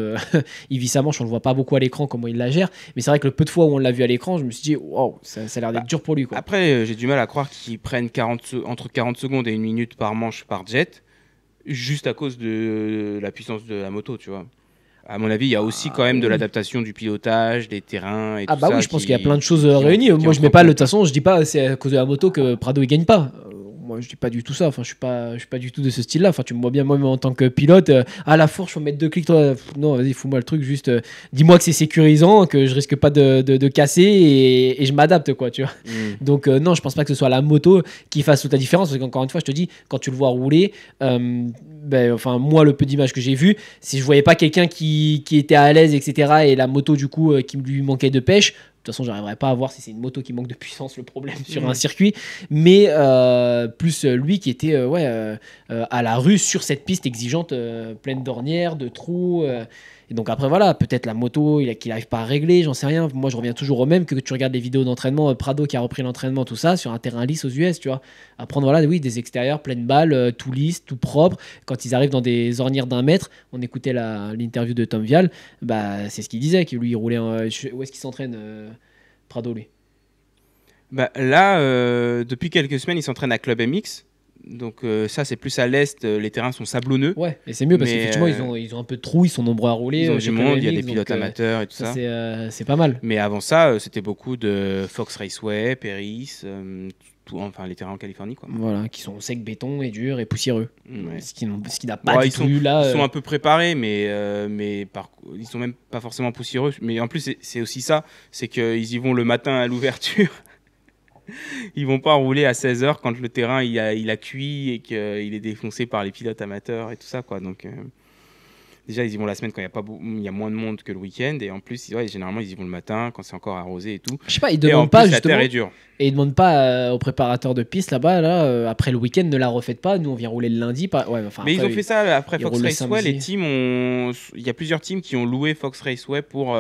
il vit sa manche, on le voit pas beaucoup à l'écran comment il la gère, mais c'est vrai que le peu de fois où on l'a vu à l'écran, je me suis dit wow, ça a l'air d'être dur pour lui quoi. Après j'ai du mal à croire qu'ils prennent entre 40 secondes et 1 minute par manche par jet, juste à cause de la puissance de la moto, tu vois. À mon avis, il y a aussi quand même de l'adaptation du pilotage, des terrains et tout ça. Ah bah oui, je pense qu'il y a plein de choses réunies. Moi, je mets pas de toute façon, je dis pas c'est à cause de la moto que Prado il gagne pas. Moi, je dis pas du tout ça. Enfin, je suis pas du tout de ce style-là. Enfin, tu me vois bien moi en tant que pilote. À la fourche, faut mettre 2 clics. Toi, non, vas-y, fous-moi le truc. Juste, dis-moi que c'est sécurisant, que je risque pas de casser, et je m'adapte, quoi, tu vois. Donc non, je pense pas que ce soit la moto qui fasse toute la différence. Parce qu'encore une fois, je te dis, quand tu le vois rouler, enfin moi, le peu d'images que j'ai vu, si je voyais pas quelqu'un qui était à l'aise, etc., et la moto du coup qui lui manquait de pêche. De toute façon, j'arriverai pas à voir si c'est une moto qui manque de puissance le problème sur un circuit, mais plus lui qui était à la rue sur cette piste exigeante, pleine d'ornières, de trous. Et donc après voilà, peut-être la moto qu'il n'arrive pas à régler, j'en sais rien. Moi je reviens toujours au même, que tu regardes les vidéos d'entraînement, Prado qui a repris l'entraînement, tout ça, sur un terrain lisse aux US, tu vois. À prendre voilà, oui, des extérieurs pleines balles, tout lisse, tout propre. Quand ils arrivent dans des ornières d'1 mètre, on écoutait l'interview de Tom Vial, bah, c'est ce qu'il disait, que lui il roulait où est-ce qu'il s'entraîne Prado lui? Bah, là, depuis quelques semaines, il s'entraîne à Club MX. Donc ça c'est plus à l'est, les terrains sont sablonneux. Ouais, et c'est mieux parce qu'effectivement ils ont un peu de trous, ils sont nombreux à rouler. Ils ont du monde, il y a des pilotes amateurs et tout ça. C'est pas mal. Mais avant ça, c'était beaucoup de Fox Raceway, Paris, enfin les terrains en Californie quoi. Voilà, qui sont secs, béton et durs et poussiéreux. Ouais. Ce qui n'a pas du tout eu là. Ils sont un peu préparés, mais ils sont même pas forcément poussiéreux. Mais en plus c'est aussi ça, c'est qu'ils y vont le matin à l'ouverture. Ils vont pas rouler à 16 heures quand le terrain il a cuit et qu'il est défoncé par les pilotes amateurs et tout ça, quoi. Donc, déjà, ils y vont la semaine quand il y a moins de monde que le week-end. Et en plus, ouais, généralement, ils y vont le matin quand c'est encore arrosé et tout. Je sais pas, ils Et en demandent pas plus, la justement. terre est dure. Et ils demandent pas aux préparateurs de piste là-bas, après le week-end, ne la refaites pas. Nous, on vient rouler le lundi. Ouais, enfin, Mais après, ils ont fait ça après ils Fox roulent le Raceway. samedi. Les teams ont. Il y a plusieurs teams qui ont loué Fox Raceway pour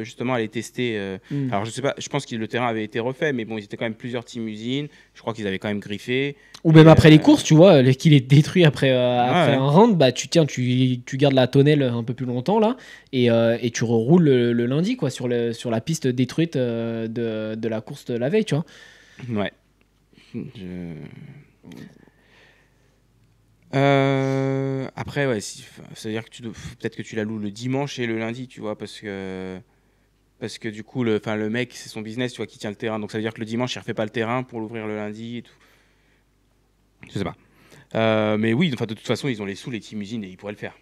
justement aller tester. Alors, je sais pas, je pense que le terrain avait été refait, mais bon, ils étaient quand même plusieurs teams usines. Je crois qu'ils avaient quand même griffé. Ou même Et, après les courses, tu vois, qu'il est détruit après, après ouais. un round, bah tu gardes la tonnelle un peu plus longtemps là, et tu reroules le lundi quoi sur la piste détruite de la course de la veille, tu vois. Ouais. Après, ouais, c'est-à-dire que peut-être que tu la loues le dimanche et le lundi, tu vois, parce que du coup, le mec, c'est son business, tu vois, qui tient le terrain. Donc ça veut dire que le dimanche, il refait pas le terrain pour l'ouvrir le lundi et tout. Je sais pas. Mais oui, enfin, de toute façon, ils ont les sous, les team usines, et ils pourraient le faire.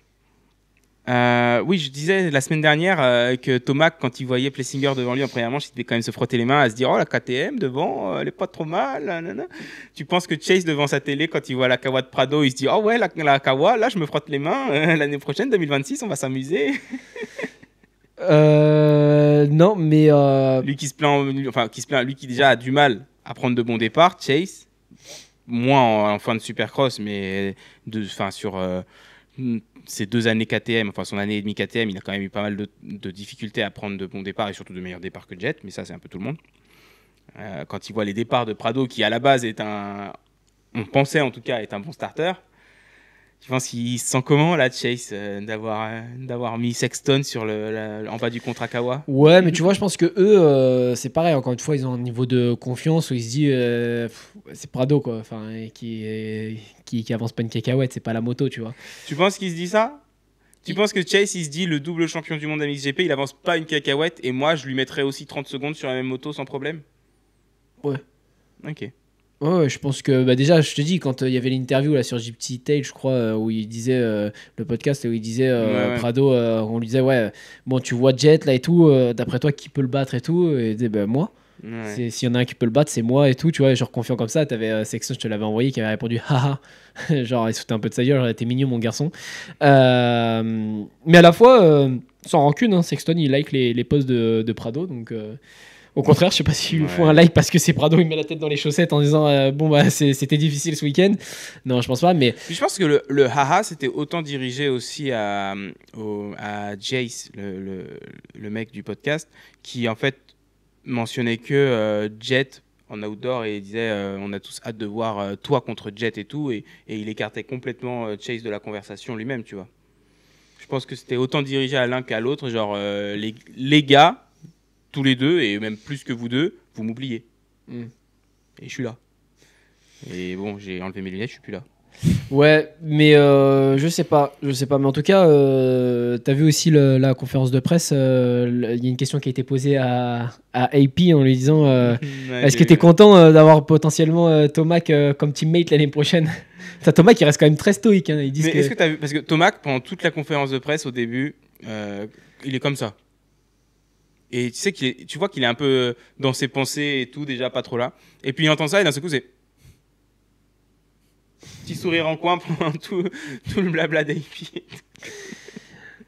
Oui, je disais la semaine dernière que Thomas, quand il voyait Plessinger devant lui en première manche, il devait quand même se frotter les mains à se dire: oh, la KTM devant, elle est pas trop mal. Nanana. Tu penses que Chase, devant sa télé, quand il voit la Kawa de Prado, il se dit: oh ouais, la Kawa, là, je me frotte les mains. L'année prochaine, 2026, on va s'amuser. Non, mais Lui qui se plaint, lui qui déjà a du mal à prendre de bons départs, Chase, moins en fin de Supercross, mais sur ces 2 années KTM, enfin son année et demie KTM, il a quand même eu pas mal de difficultés à prendre de bons départs et surtout de meilleurs départs que Jet, mais ça c'est un peu tout le monde. Quand il voit les départs de Prado, qui à la base on pensait en tout cas être un bon starter, je pense qu'il se sent comment là, Chase, d'avoir mis Sexton en bas du contrat Kawa. ouais, mais tu vois, je pense que eux, c'est pareil. Encore une fois, ils ont un niveau de confiance où ils se disent, c'est Prado quoi, enfin, qui avance pas une cacahuète, c'est pas la moto, tu vois. Tu penses qu'il se dit ça? Tu penses que Chase, il se dit, le double champion du monde à MXGP, il avance pas une cacahuète et moi, je lui mettrais aussi 30 secondes sur la même moto sans problème? Ouais. Ok. Ouais, je pense que déjà, je te dis, quand il y avait l'interview là sur Gypsy Tale, je crois, où il disait le podcast, où il disait Ouais. Prado, on lui disait ouais, bon, tu vois Jet là et tout, d'après toi, qui peut le battre et tout, et il disait bah, moi. Ouais. S'il y en a un qui peut le battre, c'est moi et tout, tu vois, genre confiant comme ça. T'avais Sexton, je te l'avais envoyé, qui avait répondu haha, genre il se foutait un peu de sa gueule, genre t'es mignon mon garçon. Mais à la fois, sans rancune, hein, Sexton il like les posts de Prado, donc. Au contraire, je sais pas s'il lui faut un like parce que c'est Prado, il met la tête dans les chaussettes en disant bon bah c'était difficile ce week-end. Non, je pense pas, mais. Puis je pense que le haha c'était autant dirigé aussi à Jace, le mec du podcast, qui en fait mentionnait que Jet en outdoor et il disait on a tous hâte de voir toi contre Jet et tout, et il écartait complètement Chase de la conversation lui-même, tu vois. Je pense que c'était autant dirigé à l'un qu'à l'autre, genre les gars, tous les deux, et même plus que vous deux, vous m'oubliez. Et je suis là. Et bon, j'ai enlevé mes lunettes, je suis plus là. Ouais, mais je sais pas, mais en tout cas, t'as vu aussi la conférence de presse, il y a une question qui a été posée à AP en lui disant est-ce que t'es content d'avoir potentiellement Tomac comme teammate l'année prochaine? T'as Tomac qui reste quand même très stoïque, hein, ils disent mais est-ce que t'as vu, parce que Tomac, pendant toute la conférence de presse au début, il est comme ça. Et tu sais tu vois qu'il est un peu dans ses pensées et tout, déjà pas trop là. Et puis il entend ça et d'un seul coup c'est petit sourire en coin pendant tout le blabla d'AP.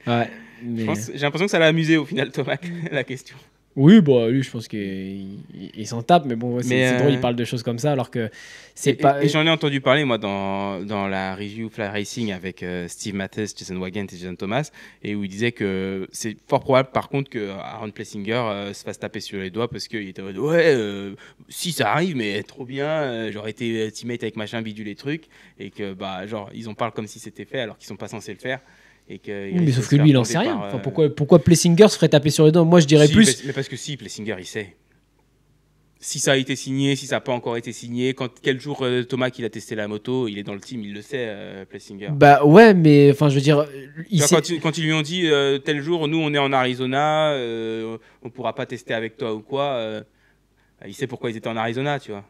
Ouais, mais... J'ai l'impression que ça l'a amusé au final, Tomac, la question. Oui, bah lui, je pense qu'il s'en tape, mais bon, c'est drôle, il parle de choses comme ça, alors que c'est pas. Et j'en ai entendu parler, moi, dans la review Fly Racing avec Steve Matthes, Jason Wagent et Jason Thomas, et où il disait que c'est fort probable, par contre, que Aaron Plessinger se fasse taper sur les doigts parce qu'il était en mode ouais, si ça arrive, mais trop bien, j'aurais été teammate avec machin, bidule les trucs, et que, bah, genre, ils en parlent comme si c'était fait alors qu'ils sont pas censés le faire. Oui, mais sauf que lui, il en sait rien. Enfin, pourquoi Plessinger se ferait taper sur les dents? Moi, je dirais plus. Mais parce que si, Plessinger, il sait. Si ça a été signé, si ça n'a pas encore été signé, quel jour Thomas il a testé la moto, il est dans le team, il le sait, Plessinger. Bah ouais, mais enfin, je veux dire. Quand ils lui ont dit tel jour, nous on est en Arizona, on pourra pas tester avec toi ou quoi, il sait pourquoi ils étaient en Arizona, tu vois.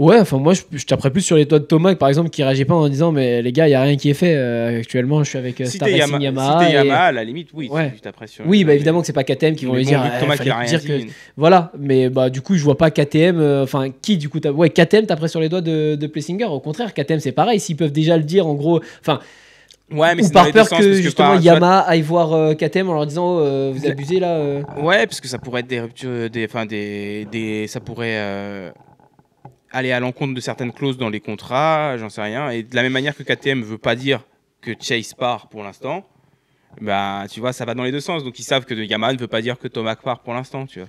Ouais, enfin moi je taperais plus sur les doigts de Thomas par exemple qui réagit pas en disant mais les gars il y a rien qui est fait actuellement je suis avec Si Star t'es Racing Yamaha, Yamaha si t'es et... Yamaha, à la limite, oui, Ouais. tu taperais sur Oui les bah doigts, évidemment que c'est pas KTM qui vont lui dire vu que Thomas qui fallait a rien dire dit. que voilà mais bah du coup je vois pas KTM enfin qui du coup ouais KTM taperait sur les doigts de Plessinger au contraire KTM c'est pareil s'ils peuvent déjà le dire en gros enfin Ouais, mais ou c'est dans par les deux peur sens, que parce que justement tu vois, Yamaha aille voir KTM en leur disant vous abusez là ouais, parce que ça pourrait être des ruptures, ça pourrait aller à l'encontre de certaines clauses dans les contrats, j'en sais rien. Et de la même manière que KTM veut pas dire que Chase part pour l'instant, bah tu vois, ça va dans les deux sens. Donc ils savent que Yamaha ne veut pas dire que Tomac part pour l'instant, tu vois.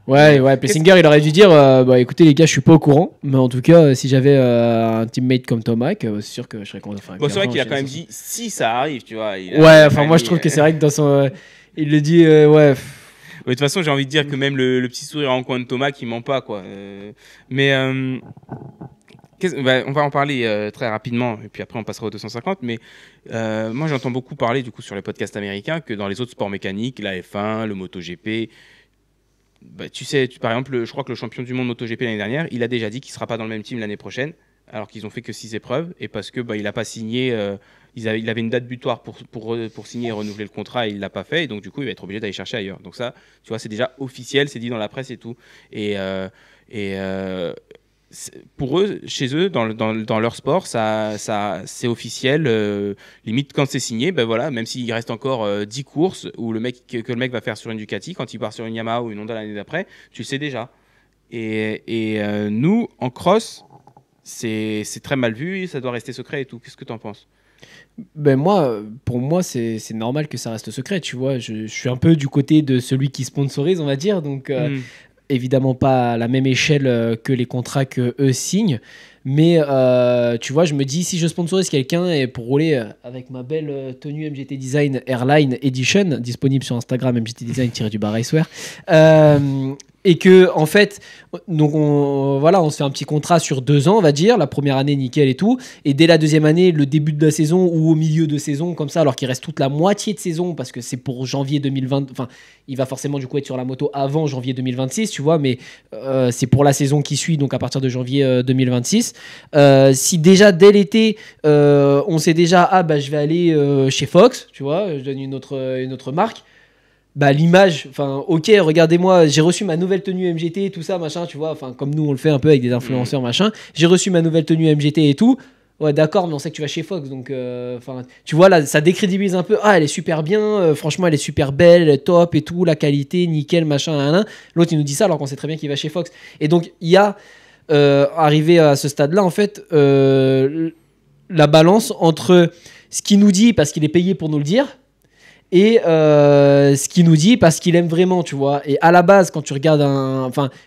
Ouais, Plessinger il aurait dû dire bah écoutez les gars, je suis pas au courant, mais en tout cas, si j'avais un teammate comme Tomac, c'est sûr que je serais content. Bon, c'est vrai qu'il a quand même dit si ça arrive, tu vois. Ouais, enfin moi je trouve que c'est vrai que dans son il le dit ouais. De toute façon, j'ai envie de dire que même le petit sourire en coin de Tomac, il ment pas quoi. On va en parler très rapidement, et puis après on passera aux 250. Mais moi, j'entends beaucoup parler du coup sur les podcasts américains que dans les autres sports mécaniques, la F1, le MotoGP, bah, tu sais, par exemple, je crois que le champion du monde MotoGP l'année dernière, il a déjà dit qu'il ne sera pas dans le même team l'année prochaine, alors qu'ils ont fait que 6 épreuves, et parce que il n'a pas signé, il avait une date butoir pour signer et renouveler le contrat, et il ne l'a pas fait, et donc du coup, il va être obligé d'aller chercher ailleurs. Donc ça, tu vois, c'est déjà officiel, c'est dit dans la presse et tout. Pour eux, chez eux, dans leur sport, ça c'est officiel. Limite, quand c'est signé, ben voilà, même s'il reste encore 10 courses où que le mec va faire sur une Ducati, quand il part sur une Yamaha ou une Honda l'année d'après, tu le sais déjà. Nous, en cross, c'est très mal vu, ça doit rester secret et tout. Qu'est-ce que tu en penses? Ben moi, pour moi, c'est normal que ça reste secret, tu vois. Je suis un peu du côté de celui qui sponsorise, on va dire, donc... évidemment pas à la même échelle que les contrats que eux signent, mais tu vois, je me dis si je sponsorise quelqu'un et pour rouler avec ma belle tenue MGT Design Airline Edition disponible sur Instagram MGT Design-Racewear et que en fait donc on se fait un petit contrat sur 2 ans on va dire, la première année nickel et tout, et dès la deuxième année le début de la saison ou au milieu de saison comme ça, alors qu'il reste toute la moitié de saison parce que c'est pour janvier 2020, enfin il va forcément du coup être sur la moto avant janvier 2026 tu vois, mais c'est pour la saison qui suit, donc à partir de janvier 2026 si déjà dès l'été on sait déjà je vais aller chez Fox, tu vois, je donne une autre marque, bah l'image, enfin ok regardez-moi, j'ai reçu ma nouvelle tenue MGT tout ça machin, tu vois, enfin comme nous on le fait un peu avec des influenceurs machin, j'ai reçu ma nouvelle tenue MGT et tout, ouais d'accord mais on sait que tu vas chez Fox donc enfin tu vois là ça décrédibilise un peu, elle est super bien, franchement elle est super belle, elle est top et tout, la qualité nickel machin, l'autre il nous dit ça alors qu'on sait très bien qu'il va chez Fox, et donc il y a arrivé à ce stade là en fait la balance entre ce qu'il nous dit parce qu'il est payé pour nous le dire et ce qu'il nous dit parce qu'il aime vraiment, tu vois. Et à la base, quand tu regardes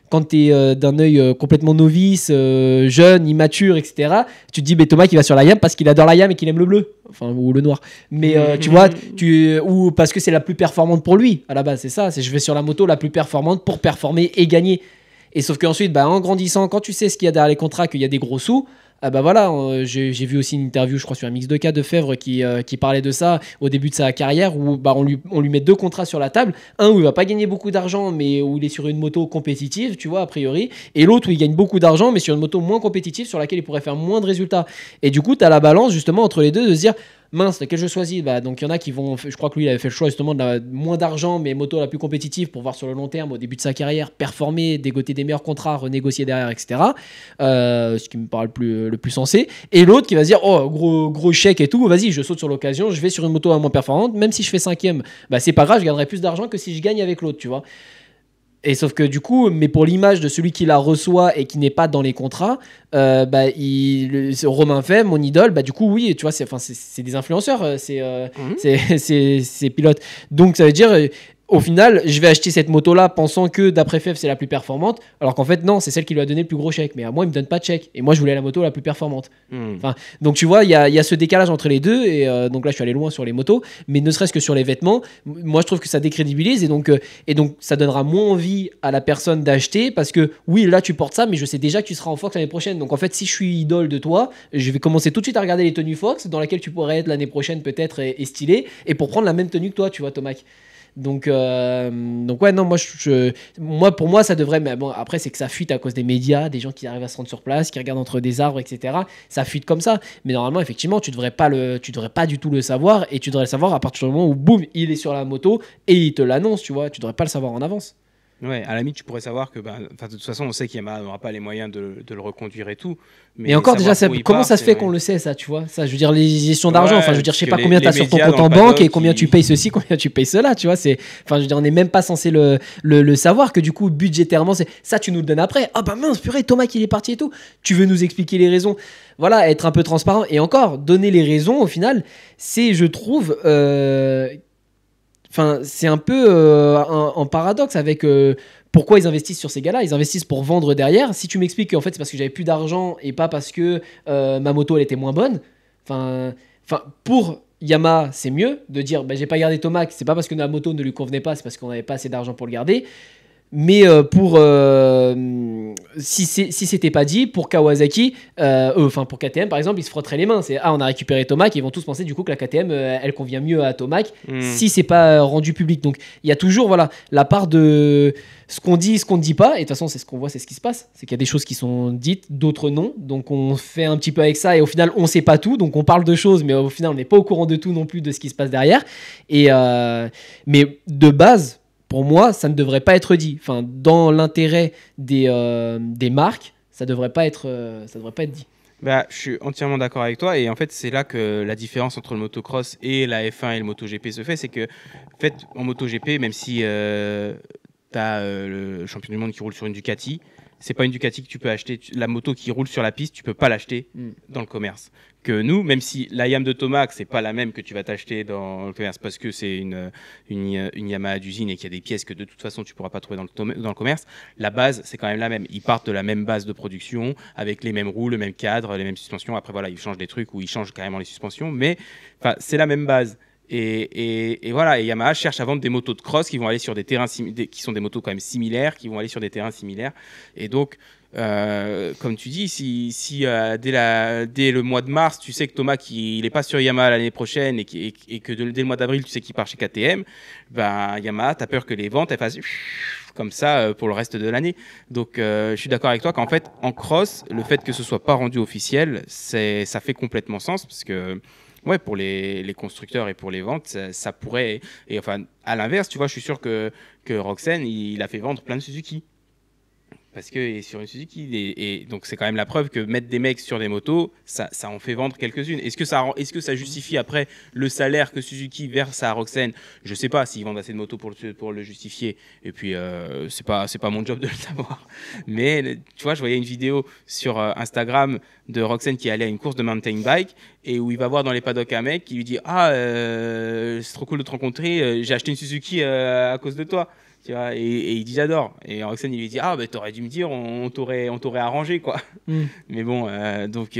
quand t'es d'un œil complètement novice, jeune, immature, etc., tu te dis, Thomas qui va sur la YAM parce qu'il adore la YAM et qu'il aime le bleu, enfin, ou le noir. Mais tu vois, ou parce que c'est la plus performante pour lui, à la base, c'est ça. C'est je vais sur la moto la plus performante pour performer et gagner. Et sauf qu'ensuite, en grandissant, quand tu sais ce qu'il y a derrière les contrats, qu'il y a des gros sous, voilà, j'ai vu aussi une interview, je crois, sur un Mix2K de Fèvre qui parlait de ça au début de sa carrière, où on lui met 2 contrats sur la table. Un où il va pas gagner beaucoup d'argent, mais où il est sur une moto compétitive, tu vois, a priori. Et l'autre où il gagne beaucoup d'argent, mais sur une moto moins compétitive, sur laquelle il pourrait faire moins de résultats. Et du coup, tu as la balance justement entre les deux de se dire, mince, lequel je choisis, donc il y en a qui vont, je crois que lui il avait fait le choix justement de moins d'argent mais moto la plus compétitive pour voir sur le long terme au début de sa carrière performer, dégoter des meilleurs contrats, renégocier derrière, etc. Ce qui me paraît le plus sensé. Et l'autre qui va se dire gros chèque et tout, vas-y je saute sur l'occasion, je vais sur une moto moins performante, même si je fais 5ème, c'est pas grave, je gagnerai plus d'argent que si je gagne avec l'autre, tu vois. Et sauf que du coup, mais pour l'image de celui qui la reçoit et qui n'est pas dans les contrats, Romain Feb, mon idole, du coup oui, tu vois, c'est des influenceurs, c'est pilotes. Donc ça veut dire, au final, je vais acheter cette moto-là pensant que d'après Feb c'est la plus performante, alors qu'en fait non, c'est celle qui lui a donné le plus gros chèque. Mais à moi, il me donne pas de chèque. Et moi, je voulais la moto la plus performante. Enfin, donc tu vois, il y a ce décalage entre les deux. Et donc là, je suis allé loin sur les motos, mais ne serait-ce que sur les vêtements, moi, je trouve que ça décrédibilise et donc ça donnera moins envie à la personne d'acheter parce que oui, là, tu portes ça, mais je sais déjà que tu seras en Fox l'année prochaine. Donc en fait, si je suis idole de toi, je vais commencer tout de suite à regarder les tenues Fox dans laquelle tu pourrais être l'année prochaine peut-être et stylé, et pour prendre la même tenue que toi, tu vois, Tomac. Donc ouais, non, moi, pour moi, ça devrait. Mais bon, après, c'est que ça fuite à cause des médias, des gens qui arrivent à se rendre sur place, qui regardent entre des arbres, etc. Ça fuite comme ça. Mais normalement, effectivement, tu devrais pas du tout le savoir, et tu devrais le savoir à partir du moment où, boum, il est sur la moto et il te l'annonce, tu vois. Tu devrais pas le savoir en avance. Ouais, à la limite, tu pourrais savoir que, de toute façon, on sait qu'Yamaha n'aura pas les moyens de le reconduire et tout. Mais encore, déjà, comment ça se fait qu'on le sait, ça, tu vois? Ça, je veux dire, les gestions d'argent. Enfin, je veux dire, je sais pas combien tu as sur ton compte en banque et combien tu payes ceci, combien tu payes cela, tu vois. Enfin, je veux dire, on n'est même pas censé le savoir, que du coup, budgétairement, ça, tu nous le donnes après. Ah bah mince, purée, Thomas, il est parti et tout. Tu veux nous expliquer les raisons? Voilà, être un peu transparent. Et encore, donner les raisons, au final, c'est, je trouve. Enfin, c'est un peu en paradoxe avec pourquoi ils investissent sur ces gars-là. Ils investissent pour vendre derrière. Si tu m'expliques qu'en fait c'est parce que j'avais plus d'argent et pas parce que ma moto elle était moins bonne. Enfin, pour Yamaha, c'est mieux de dire bah, j'ai pas gardé Tomac, c'est pas parce que ma moto ne lui convenait pas, c'est parce qu'on n'avait pas assez d'argent pour le garder. Mais si c'était pas dit, pour Kawasaki, pour KTM par exemple, ils se frotteraient les mains. C'est on a récupéré Tomac, ils vont tous penser du coup que la KTM elle convient mieux à Tomac si c'est pas rendu public. Donc il y a toujours la part de ce qu'on dit, ce qu'on ne dit pas. Et de toute façon, c'est ce qu'on voit, c'est ce qui se passe. C'est qu'il y a des choses qui sont dites, d'autres non. Donc on fait un petit peu avec ça et au final on sait pas tout. Donc on parle de choses, mais au final on n'est pas au courant de tout non plus de ce qui se passe derrière. Mais de base, pour moi, ça ne devrait pas être dit. Enfin, dans l'intérêt des marques, ça devrait pas être dit. Je suis entièrement d'accord avec toi. Et en fait, c'est là que la différence entre le motocross et la F1 et le MotoGP se fait. C'est que, en fait, en MotoGP, même si tu as le champion du monde qui roule sur une Ducati, c'est pas une Ducati que tu peux acheter. La moto qui roule sur la piste, tu peux pas l'acheter dans le commerce. Que nous, même si la Yam de Tomac, c'est pas la même que tu vas t'acheter dans le commerce parce que c'est une Yamaha d'usine et qu'il y a des pièces que de toute façon tu pourras pas trouver dans le commerce, la base c'est quand même la même. Ils partent de la même base de production avec les mêmes roues, le même cadre, les mêmes suspensions. Après voilà, ils changent des trucs ou ils changent carrément les suspensions, mais c'est la même base. Et voilà, et Yamaha cherche à vendre des motos de cross qui vont aller sur des terrains qui sont des motos quand même similaires, qui vont aller sur des terrains similaires. Et donc, comme tu dis, si dès le mois de mars, tu sais que Thomas il est pas sur Yamaha l'année prochaine et que dès le mois d'avril, tu sais qu'il part chez KTM, Yamaha, tu as peur que les ventes elles fassent comme ça pour le reste de l'année. Donc, je suis d'accord avec toi qu'en fait, en cross, le fait que ce soit pas rendu officiel, ça fait complètement sens parce que ouais, pour les constructeurs et pour les ventes, ça pourrait. Et enfin, à l'inverse, tu vois, je suis sûr que Roxen, il a fait vendre plein de Suzuki. Parce que sur une Suzuki, et donc c'est quand même la preuve que mettre des mecs sur des motos, ça en fait vendre quelques-unes. Est-ce que ça justifie après le salaire que Suzuki verse à Roxen? Je sais pas s'ils vendent assez de motos pour le justifier. Et puis c'est pas mon job de le savoir. Mais tu vois, je voyais une vidéo sur Instagram de Roxen qui allait à une course de mountain bike et où il va voir dans les paddocks un mec qui lui dit c'est trop cool de te rencontrer, j'ai acheté une Suzuki à cause de toi. Tu vois, et il dit j'adore. Et Roxane il lui dit t'aurais dû me dire, on t'aurait arrangé quoi. Mais bon, donc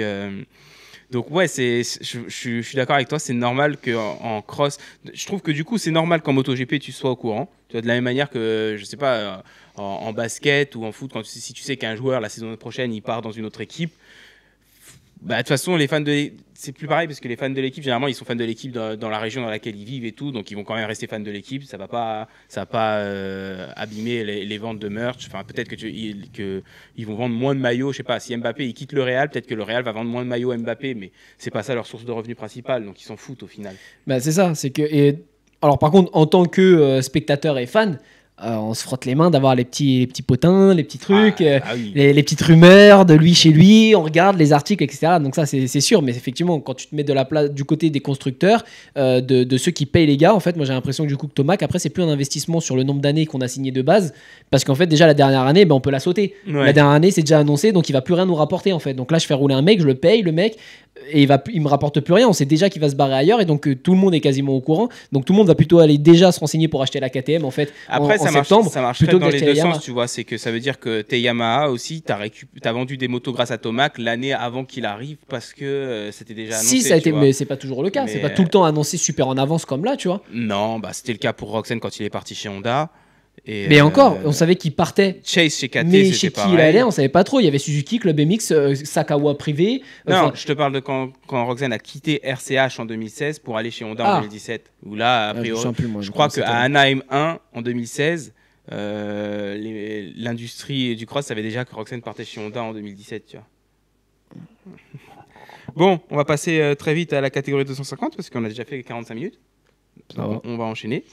ouais, je suis d'accord avec toi, c'est normal qu'en cross, je trouve que du coup c'est normal qu'en MotoGP tu sois au courant. Tu vois, de la même manière que je sais pas en basket ou en foot, si tu sais qu'un joueur la saison prochaine il part dans une autre équipe. De toute façon, c'est plus pareil parce que les fans de l'équipe, généralement, ils sont fans de l'équipe dans la région dans laquelle ils vivent et tout, donc ils vont quand même rester fans de l'équipe. Ça va pas abîmer les ventes de merch. Enfin, peut-être ils vont vendre moins de maillots. Je sais pas. Si Mbappé il quitte le Real, peut-être que le Real va vendre moins de maillots Mbappé, mais c'est pas ça leur source de revenus principale, donc ils s'en foutent au final. C'est ça. Alors par contre, en tant que spectateur et fan. On se frotte les mains d'avoir les petits potins, les petits trucs, oui. les petites rumeurs de lui chez lui, on regarde les articles, etc. Donc ça, c'est sûr. Mais effectivement, quand tu te mets de la place du côté des constructeurs, de ceux qui payent les gars, en fait, moi j'ai l'impression que du coup, que Tomac, après, c'est plus un investissement sur le nombre d'années qu'on a signé de base. Parce qu'en fait, déjà, la dernière année, on peut la sauter. Ouais. La dernière année, c'est déjà annoncé, donc il va plus rien nous rapporter, en fait. Donc là, je fais rouler un mec, je le paye, le mec, et il me rapporte plus rien. On sait déjà qu'il va se barrer ailleurs, et donc tout le monde est quasiment au courant. Donc tout le monde va plutôt aller déjà se renseigner pour acheter la KTM, en fait. Après, ça marche dans les deux sens, tu vois. C'est que ça veut dire que t'es Yamaha aussi, t'as vendu des motos grâce à Tomac l'année avant qu'il arrive parce que c'était déjà annoncé. Si, ça a été, mais c'est pas toujours le cas. C'est pas tout le temps annoncé super en avance comme là, tu vois. Non, c'était le cas pour Roxen quand il est parti chez Honda. Mais encore, on savait qu'il partait. Chase chez KT, Mais c'était chez qui pareil. il allait, on savait pas trop. Il y avait Suzuki, Club MX, Sakawa privé. Non, je te parle de quand Roxane a quitté RCH en 2016 pour aller chez Honda en 2017. Où là, a priori, je crois qu'à Anaheim 1 en 2016, l'industrie du cross savait déjà que Roxane partait chez Honda en 2017. Tu vois. Bon, on va passer très vite à la catégorie 250 parce qu'on a déjà fait 45 minutes. Donc, on va enchaîner.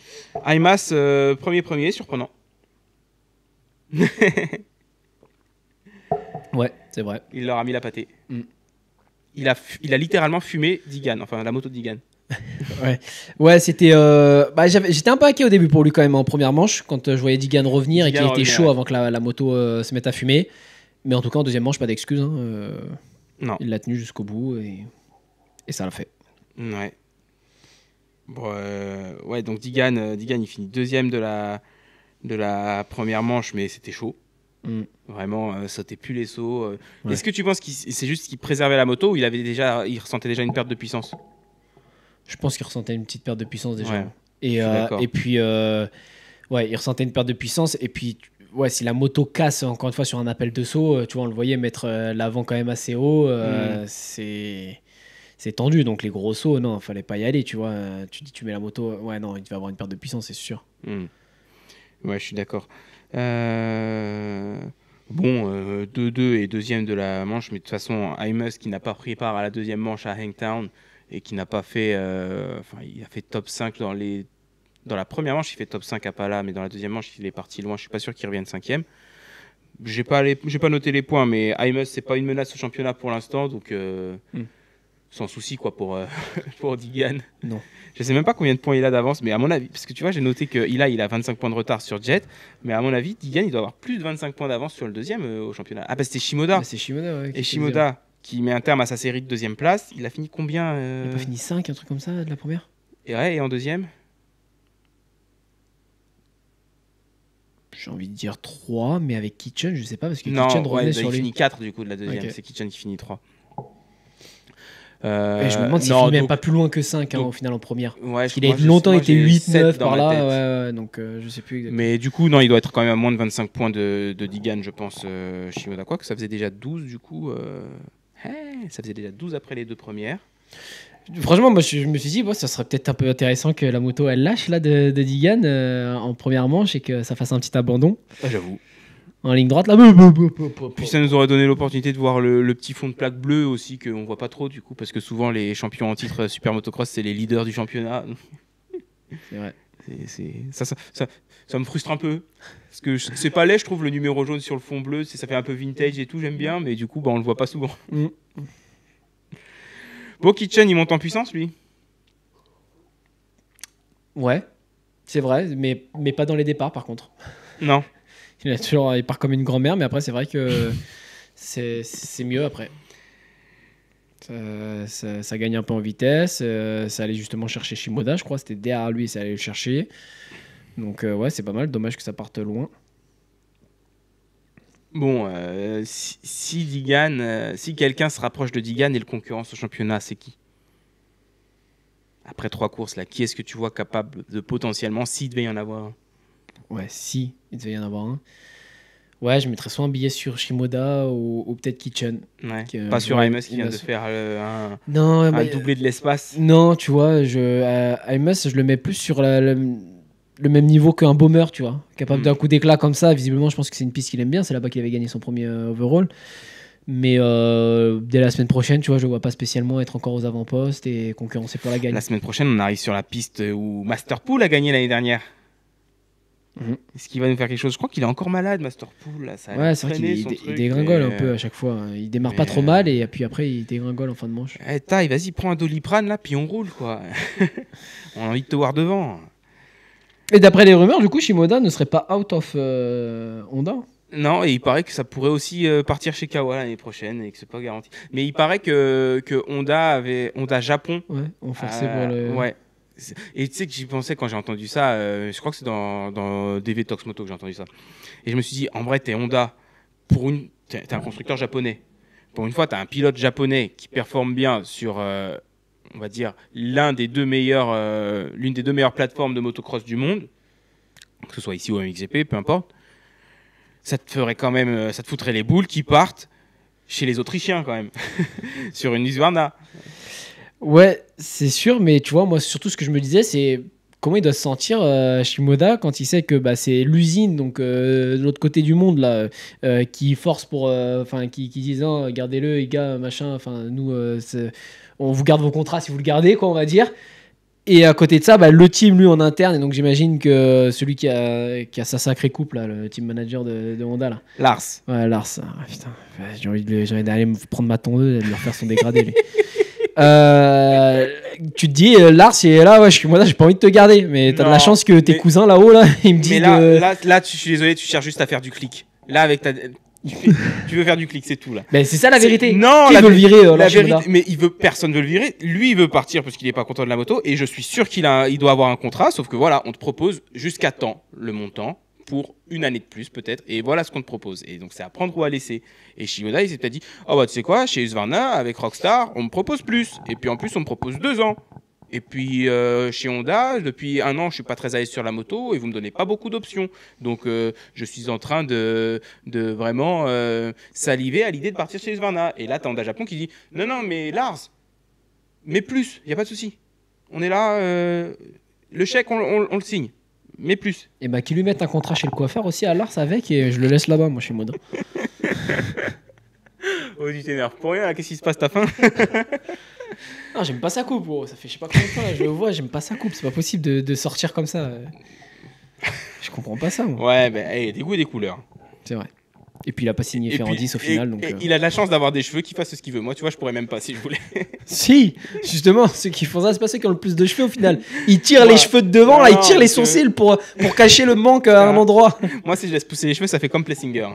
IMAS, premier, surprenant. Ouais, c'est vrai. Il leur a mis la pâtée. Il a littéralement fumé Digan, enfin la moto de Digan. Ouais, c'était. J'étais un peu inquiet au début pour lui quand même en première manche quand je voyais Digan revenir et qu'il était chaud avant que la moto se mette à fumer. Mais en tout cas, en deuxième manche, pas d'excuses. Non. Il l'a tenu jusqu'au bout et ça l'a fait. Ouais. Bon, ouais, donc Digan, il finit deuxième de la première manche, mais c'était chaud. Vraiment, sautait plus les sauts. Ouais. Est-ce que tu penses que c'est juste qu'il préservait la moto ou il ressentait déjà une perte de puissance? Je pense qu'il ressentait une petite perte de puissance déjà. Ouais, et puis, il ressentait une perte de puissance. Et puis, si la moto casse encore une fois sur un appel de saut, tu vois, on le voyait mettre l'avant quand même assez haut. C'est tendu, donc les gros sauts, non, fallait pas y aller, tu vois. Tu mets la moto, ouais, non, il devait avoir une perte de puissance, c'est sûr. Ouais, je suis d'accord. Bon, 2-2 et deuxième de la manche, mais de toute façon, Imus qui n'a pas pris part à la deuxième manche à Hangtown et qui n'a pas fait, il a fait top 5 dans la première manche, il fait top 5 à Pala, mais dans la deuxième manche, il est parti loin. Je suis pas sûr qu'il revienne cinquième. J'ai pas noté les points, mais Imus c'est pas une menace au championnat pour l'instant, donc sans souci quoi pour Digan. Non. Je sais même pas combien de points il a d'avance, mais à mon avis, parce que tu vois, j'ai noté qu'il a 25 points de retard sur Jet, mais à mon avis, Digan il doit avoir plus de 25 points d'avance sur le deuxième au championnat. Ah bah c'était Shimoda. C'est Shimoda, ouais. Et Shimoda qui met un terme à sa série de deuxième place, il a fini combien Il a pas fini 5, un truc comme ça de la première. Et en deuxième? J'ai envie de dire 3, mais avec Kitchen, je sais pas, parce que Kitchen revenait sur lui. Il finit 4 du coup de la deuxième, okay. C'est Kitchen qui finit 3. Et je me demande s'il finit même pas plus loin que 5 au final en première. Ouais, parce qu'il a longtemps été 8-9 par là, donc je sais plus exactement. Mais du coup, non, il doit être quand même à moins de 25 points de Digan, je pense, Shimoda. Quoi que ça faisait déjà 12 du coup. Ça faisait déjà 12 après les deux premières. Franchement, moi je me suis dit, ça serait peut-être un peu intéressant que la moto elle lâche là de Digan en première manche et que ça fasse un petit abandon. Ah, j'avoue. En ligne droite là. Puis ça nous aurait donné l'opportunité de voir le petit fond de plaque bleu aussi qu'on voit pas trop du coup parce que souvent les champions en titre super motocross c'est les leaders du championnat. C'est vrai. Ça me frustre un peu parce que c'est pas laid je trouve le numéro jaune sur le fond bleu, ça fait un peu vintage et tout, j'aime bien mais du coup on le voit pas souvent. Bon, Kitchen il monte en puissance lui. Ouais, c'est vrai, mais pas dans les départs par contre. Non. Il part comme une grand-mère, mais après, c'est vrai que c'est mieux après. Ça gagne un peu en vitesse. Ça allait justement chercher Shimoda, je crois. C'était derrière lui, ça allait le chercher. Donc, ouais, c'est pas mal. Dommage que ça parte loin. Bon, si quelqu'un se rapproche de Digan et le concurrence au championnat, c'est qui? Après 3 courses, là, qui est-ce que tu vois capable de potentiellement, s'il devait y en avoir un? Ouais, si, il devait y en avoir un. Ouais, je mettrais soit un billet sur Shimoda ou peut-être Kitchen. Ouais, pas sur Imus qui vient de faire un doublé de l'espace. Non, tu vois, Imus, je le mets plus sur le même niveau qu'un Baumer, tu vois. Capable d'un coup d'éclat comme ça. Visiblement, je pense que c'est une piste qu'il aime bien. C'est là-bas qu'il avait gagné son premier overall. Mais dès la semaine prochaine, tu vois, je ne vois pas spécialement être encore aux avant-postes et concurrencer pour la gagne. La semaine prochaine, on arrive sur la piste où Masterpool a gagné l'année dernière. Est-ce qu'il va nous faire quelque chose? Je crois qu'il est encore malade, Masterpool. Là. Ouais, c'est vrai qu'il dégringole un peu à chaque fois. Il démarre pas trop mal et puis après, il dégringole en fin de manche. Vas-y, prends un Doliprane là, puis on roule, quoi. On a envie de te voir devant. Et d'après les rumeurs, du coup, Shimoda ne serait pas out of Honda. Non, et il paraît que ça pourrait aussi partir chez Kawa l'année prochaine et que c'est pas garanti. Mais il paraît que Honda Japon. Ouais, ont forcé pour le. Ouais. Et tu sais que j'y pensais quand j'ai entendu ça. Je crois que c'est dans DV Tox Moto que j'ai entendu ça. Et je me suis dit, en vrai, t'es Honda. T'es un constructeur japonais. Pour une fois, t'as un pilote japonais qui performe bien sur, on va dire, l'une des deux meilleures plateformes de motocross du monde. que ce soit ici ou à MXGP, peu importe, ça te ferait quand même, ça te foutrait les boules qui partent chez les Autrichiens quand même, sur une Husqvarna. Ouais, c'est sûr, mais tu vois, moi, surtout ce que je me disais, c'est comment il doit se sentir Shimoda quand il sait que bah, c'est l'usine, donc de l'autre côté du monde, là, qui force pour. Enfin, qui disent non, gardez-le, les gars, machin, enfin, nous, on vous garde vos contrats si vous le gardez, quoi, on va dire. Et à côté de ça, bah, le team, lui, en interne, et donc j'imagine que celui qui a sa sacrée coupe, là, le team manager de Honda, là. Lars. Ouais, Lars, putain, j'ai envie d'aller me prendre ma tondeuse et de lui refaire son dégradé, lui. Tu te dis, Lars, il est là, ouais, moi, j'ai pas envie de te garder, mais t'as de la chance que tes cousins là-haut, là, ils me disent. Mais là, je suis désolé, tu cherches juste à faire du clic. Là, avec tu veux faire du clic, c'est tout là. Mais c'est ça la vérité. Non, qui veut le virer, la vérité, mais personne veut le virer. Lui, il veut partir parce qu'il est pas content de la moto, et je suis sûr il doit avoir un contrat. Sauf que voilà, on te propose jusqu'à temps le montant pour une année de plus peut-être, et voilà ce qu'on te propose. Et donc c'est à prendre ou à laisser. Et Shimoda, il s'est peut-être dit, oh bah tu sais quoi, chez Husqvarna avec Rockstar, on me propose plus, et puis en plus on me propose 2 ans. Et puis chez Honda, depuis 1 an, je suis pas très à l'aise sur la moto et vous me donnez pas beaucoup d'options. Donc je suis en train de vraiment saliver à l'idée de partir chez Husqvarna. Et là, tu as Honda Japon qui dit non, mais Lars, mais plus, il n'y a pas de souci. On est là, le chèque, on le signe, mais plus. Et bah qu'ils lui mettent un contrat chez le coiffeur aussi à Lars avec, et je le laisse là-bas, moi, chez Moda. Oh, tu t'énerves pour rien, là, qu'est-ce qui se passe, ta fin? Non, j'aime pas sa coupe, bro. Ça fait je sais pas combien de temps, là, je le vois, j'aime pas sa coupe. C'est pas possible de sortir comme ça. Je comprends pas ça, moi. Ouais, ben, hey, des goûts et des couleurs. C'est vrai. Et puis il a pas signé Ferrandis au final. Donc, il a de la chance d'avoir des cheveux qui fassent ce qu'il veut. Moi, tu vois, je pourrais même pas si je voulais. Si, justement, ceux qui font ça, c'est pas ceux qui ont le plus de cheveux au final. Ils tirent les cheveux de devant, là, ils tirent les sourcils pour cacher le manque à un endroit. Moi, si je laisse pousser les cheveux, ça fait comme Plessinger.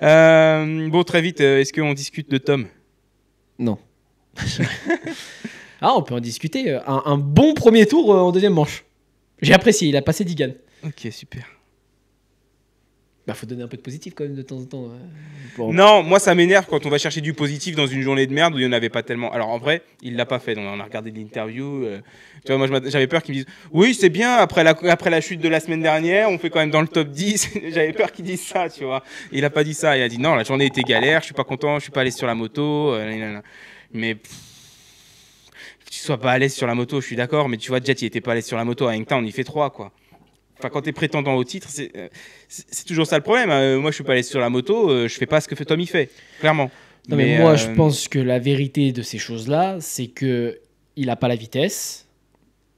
Bon, très vite, est-ce qu'on discute de Tom? Non. Ah, on peut en discuter. Un bon premier tour en deuxième manche. J'ai apprécié, il a passé Digan. Ok, super. Bah, faut donner un peu de positif quand même de temps en temps. Non, moi ça m'énerve quand on va chercher du positif dans une journée de merde où il n'y en avait pas tellement. Alors en vrai, il l'a pas fait. Donc on a regardé l'interview. Tu vois, moi j'avais peur qu'il me dise oui, c'est bien, après la chute de la semaine dernière, on fait quand même dans le top 10. J'avais peur qu'il dise ça, tu vois. Il a pas dit ça. Il a dit non, la journée était galère, je suis pas content, je suis pas allé sur la moto. Mais que tu sois pas à l'aise sur la moto, je suis d'accord. Mais tu vois, Jet, il était pas à l'aise sur la moto. À Hengta, on y fait 3, quoi. Enfin, quand tu es prétendant au titre, c'est toujours ça le problème. Moi, je suis pas allé sur la moto, je fais pas ce que Tom y fait, clairement. Non, mais moi, je pense que la vérité de ces choses-là, c'est que il a pas la vitesse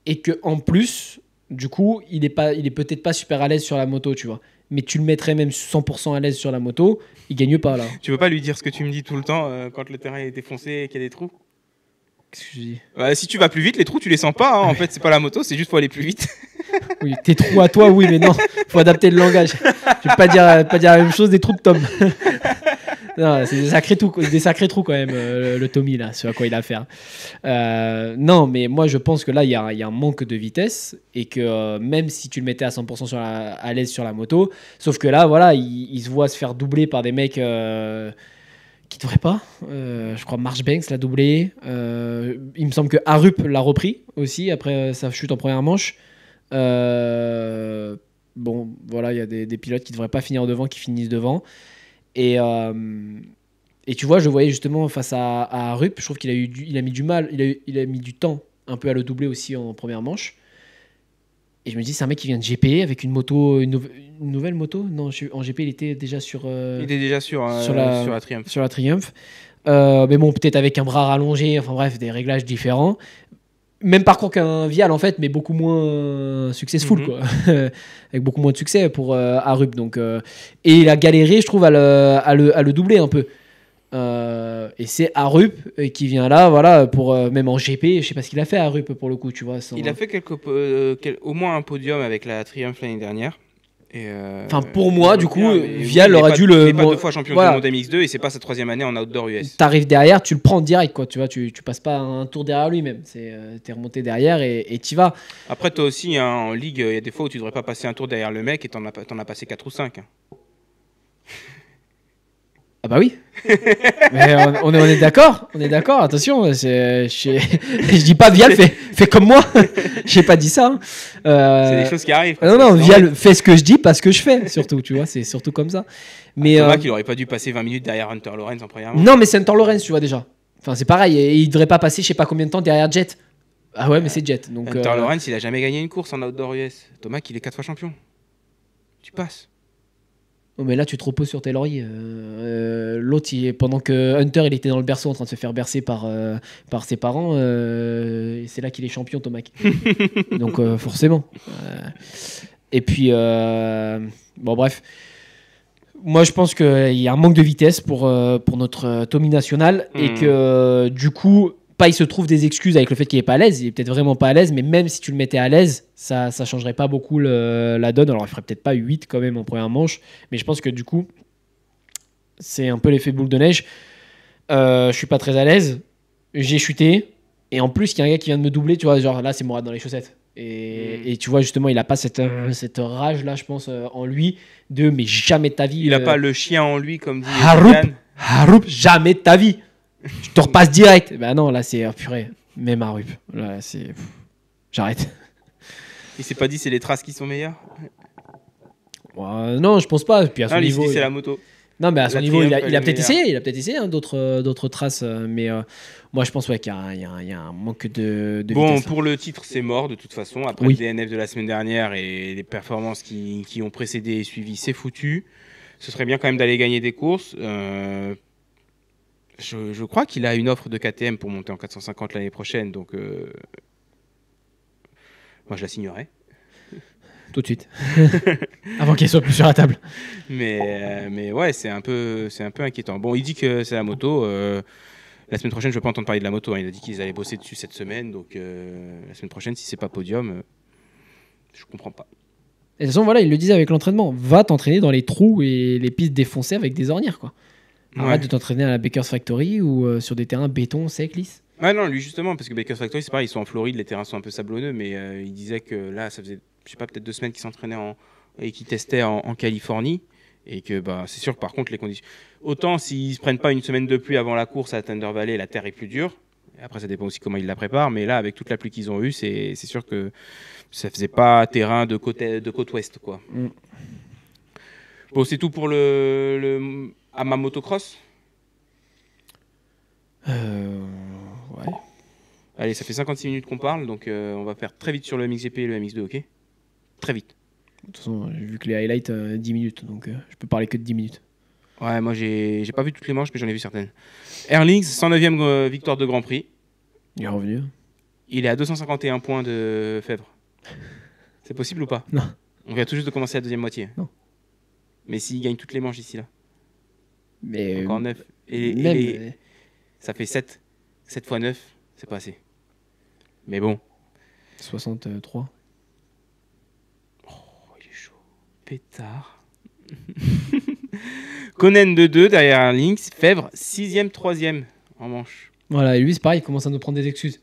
et que en plus, du coup, il est peut-être pas super à l'aise sur la moto, tu vois. Mais tu le mettrais même 100% à l'aise sur la moto, il gagne pas là. Tu veux pas lui dire ce que tu me dis tout le temps quand le terrain est défoncé et qu'il y a des trous? Qu'est-ce que je dis? Si tu vas plus vite, les trous, tu les sens pas. Hein. En fait, c'est pas la moto, c'est juste faut aller plus vite. Oui, tes trous à toi, oui, mais non, faut adapter le langage. Je vais pas dire la même chose des trous de Tom. Non, c'est des sacrés trous quand même, le Tommy, là, ce à quoi il a affaire. Non, mais moi, je pense que là, il y a un manque de vitesse et que même si tu le mettais à 100% à l'aise sur la moto, sauf que là, voilà, il se voit se faire doubler par des mecs qui ne devraient pas. Je crois Marchbanks l'a doublé. Il me semble que Arup l'a repris aussi après sa chute en première manche. Bon, voilà, il y a des pilotes qui ne devraient pas finir devant, qui finissent devant. Et tu vois, je voyais justement face à Rupp, je trouve qu'il a mis du mal, il a mis du temps un peu à le doubler aussi en première manche. Et je me dis, c'est un mec qui vient de GP avec une moto, une nouvelle moto. Non, en GP, il était déjà sur. Il était déjà sur la Triumph. Sur la Triumph. Mais bon, peut-être avec un bras rallongé, enfin bref, des réglages différents. Même parcours qu'un Vial en fait, mais beaucoup moins successful, quoi. Avec beaucoup moins de succès pour Arup. Donc, et il a galéré, je trouve, à le doubler un peu. Et c'est Arup qui vient là, voilà, pour même en GP, je sais pas ce qu'il a fait Arup pour le coup, tu vois. Il a fait au moins un podium avec la Triumph l'année dernière. Enfin, pour moi, du coup, Vial aurait dû le. Il n'est pas 2 fois champion du monde MX2 et c'est pas sa 3e année en outdoor US. T'arrives derrière, tu le prends en direct, quoi. Tu vois, tu passes pas un tour derrière lui-même. T'es remonté derrière et t'y vas. Après, toi aussi, hein, en ligue, il y a des fois où tu devrais pas passer un tour derrière le mec et t'en as passé 4 ou 5. Hein. Ah bah oui. Mais on est d'accord, attention, je dis pas Vial, fais comme moi, j'ai pas dit ça. Hein. C'est des choses qui arrivent. Non, Vial, fais ce que je dis, pas ce que je fais, surtout, tu vois, c'est surtout comme ça. Mais Thomas, qu'il aurait pas dû passer 20 minutes derrière Hunter Lawrence en première manche. Non, mais c'est Hunter Lawrence, tu vois, déjà. Enfin, c'est pareil, il devrait pas passer je sais pas combien de temps derrière Jet. Ah ouais, mais c'est Jet. Donc, Hunter Lawrence, il a jamais gagné une course en outdoor US. Thomas, il est 4 fois champion. Tu passes. Oh, mais là, tu te reposes sur tes lauriers. L'autre, pendant que Hunter il était dans le berceau en train de se faire bercer par ses parents, c'est là qu'il est champion, Thomas. Donc, forcément. Et puis, bon, bref. Moi, je pense qu'il y a un manque de vitesse pour notre Tommy National et que du coup, pas il se trouve des excuses avec le fait qu'il est pas à l'aise. Il est peut-être vraiment pas à l'aise, mais même si tu le mettais à l'aise, ça changerait pas beaucoup la donne. Alors, il ferait peut-être pas 8 quand même en première manche, mais je pense que du coup, c'est un peu l'effet boule de neige. Je suis pas très à l'aise. J'ai chuté et en plus, il y a un gars qui vient de me doubler. Tu vois, genre là, c'est Mourad dans les chaussettes. Et tu vois, justement, il a pas cette rage-là, je pense, en lui, mais jamais de ta vie. Il a pas le chien en lui, comme dit Haroup, jamais de ta vie. Je te repasse direct. Ben non, là, c'est purée. Même Haroup. Là, c'est. J'arrête. Il s'est pas dit c'est les traces qui sont meilleures. Non, je pense pas. Puis à son niveau, c'est la moto. Non, mais à son niveau, il a peut-être essayé. Il a peut-être essayé d'autres traces. Mais moi, je pense qu'il y a un manque de vitesse. Pour le titre, c'est mort de toute façon. Après le DNF de la semaine dernière et les performances qui ont précédé et suivi, c'est foutu. Ce serait bien quand même d'aller gagner des courses. Je crois qu'il a une offre de KTM pour monter en 450 l'année prochaine. Donc, moi, je la signerais. Tout de suite. Avant qu'elle soit plus sur la table. Mais ouais, c'est un peu inquiétant. Bon, il dit que c'est la moto. La semaine prochaine, je ne veux pas entendre parler de la moto. Hein. Il a dit qu'ils allaient bosser dessus cette semaine. Donc, la semaine prochaine, si c'est pas podium, je comprends pas. Et de toute façon, voilà, il le disait avec l'entraînement. Va t'entraîner dans les trous et les pistes défoncées avec des ornières, quoi. Arrête de t'entraîner à la Baker's Factory ou sur des terrains béton, sec, lisse. Ah non, lui justement, parce que Baker's Factory, c'est pareil, ils sont en Floride, les terrains sont un peu sablonneux, mais il disait que là, ça faisait, je sais pas, peut-être 2 semaines qu'ils s'entraînaient et qu'ils testaient en Californie, et que c'est sûr que par contre, les conditions... Autant s'ils se prennent pas une semaine de pluie avant la course à Thunder Valley, la terre est plus dure. Et après, ça dépend aussi comment ils la préparent, mais là, avec toute la pluie qu'ils ont eue, c'est sûr que ça faisait pas terrain de côte ouest, quoi. Bon, c'est tout pour le Ama Motocross. Ouais. Allez, ça fait 56 minutes qu'on parle, donc on va faire très vite sur le MXGP et le MX2, ok? Très vite. De toute façon, j'ai vu que les highlights, 10 minutes, donc je peux parler que de 10 minutes. Ouais, moi j'ai pas vu toutes les manches, mais j'en ai vu certaines. Erlings, 109e victoire de Grand Prix. Il est revenu. Il est à 251 points de Fèvre. C'est possible ou pas? Non. On vient tout juste de commencer la deuxième moitié. Non. Mais s'il gagne toutes les manches ici là. Mais encore 9. Ça fait 7. 7 x 9, c'est pas assez. Mais bon. 63. Oh, il est chaud. Pétard. Conan de 2 derrière Lynx. Fèvre, 6e, 3e en manche. Voilà, et lui, c'est pareil, il commence à nous prendre des excuses.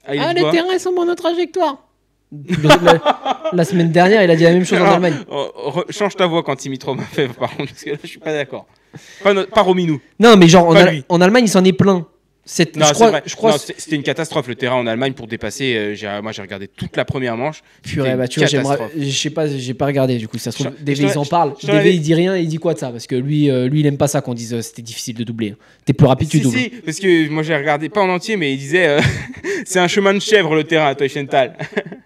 Les terrains sont dans notre trajectoire. La semaine dernière, il a dit la même chose en Allemagne. Change ta voix quand il imite Romain Fèvre, par contre, parce que là, je suis pas d'accord. Pas Rominou. Non, mais genre, en Allemagne, il s'en est plein. Je crois c'était une catastrophe le terrain en Allemagne pour dépasser. Moi j'ai regardé toute la première manche. Purée, tu vois, je sais pas, j'ai pas regardé du coup. Ça se trouve, DV ils en parlent. DV il dit rien, il dit quoi de ça? Parce que lui il aime pas ça qu'on dise c'était difficile de doubler. T'es plus rapide, tu doubles. Si, parce que moi j'ai regardé pas en entier, mais il disait c'est un chemin de chèvre le terrain à Teufenthal.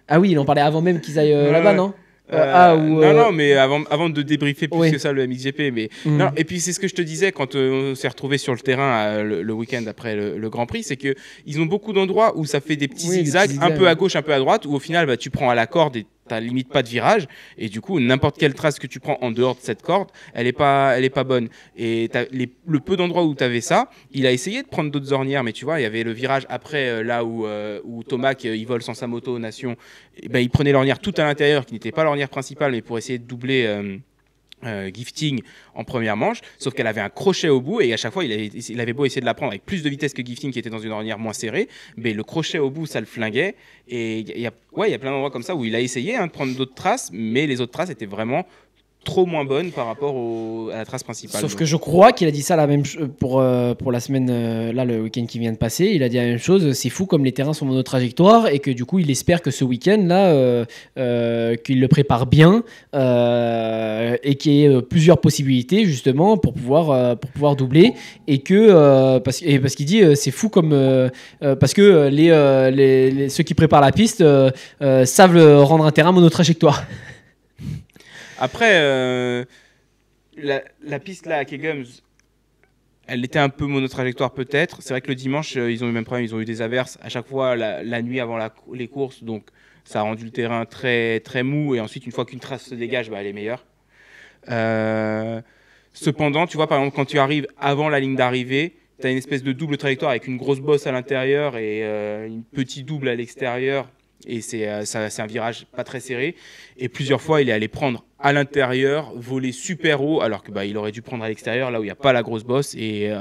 Ah oui, il en parlait avant même qu'ils aillent là-bas, non? Non, mais avant de débriefer plus que ça le MXGP. Mais, non, et puis c'est ce que je te disais quand on s'est retrouvé sur le terrain le week-end après le Grand Prix, c'est qu'ils ont beaucoup d'endroits où ça fait des petits zigzags, un peu à gauche, un peu à droite, où au final tu prends à la corde et t'as limite pas de virage, et du coup n'importe quelle trace que tu prends en dehors de cette corde, elle est pas bonne. Et le peu d'endroits où t'avais ça, il a essayé de prendre d'autres ornières, mais tu vois, il y avait le virage après là où Thomas il vole sans sa moto aux Nations, il prenait l'ornière tout à l'intérieur, qui n'était pas l'ornière principale, mais pour essayer de doubler Gifting en première manche, sauf qu'elle avait un crochet au bout, et à chaque fois il avait beau essayer de la prendre avec plus de vitesse que Gifting qui était dans une ornière moins serrée, mais le crochet au bout ça le flinguait. Et il y a plein d'endroits comme ça où il a essayé de prendre d'autres traces, mais les autres traces étaient vraiment trop moins bonne par rapport à la trace principale. Sauf que je crois qu'il a dit ça la même pour la semaine, là, le week-end qui vient de passer. Il a dit la même chose. C'est fou comme les terrains sont monotrajectoires et que du coup, il espère que ce week-end-là, qu'il le prépare bien et qu'il y ait plusieurs possibilités justement pour pouvoir doubler et que parce qu'il dit c'est fou comme parce que ceux qui préparent la piste savent rendre un terrain monotrajectoire. Après, la piste là à Kegums, elle était un peu monotrajectoire peut-être. C'est vrai que le dimanche, ils ont eu le même problème, ils ont eu des averses à chaque fois la nuit avant les courses, donc ça a rendu le terrain très, très mou et ensuite une fois qu'une trace se dégage, elle est meilleure. Cependant, tu vois, par exemple, quand tu arrives avant la ligne d'arrivée, tu as une espèce de double trajectoire avec une grosse bosse à l'intérieur et une petite double à l'extérieur. Et c'est un virage pas très serré. Et plusieurs fois, il est allé prendre à l'intérieur, voler super haut, alors que il aurait dû prendre à l'extérieur, là où il n'y a pas la grosse bosse et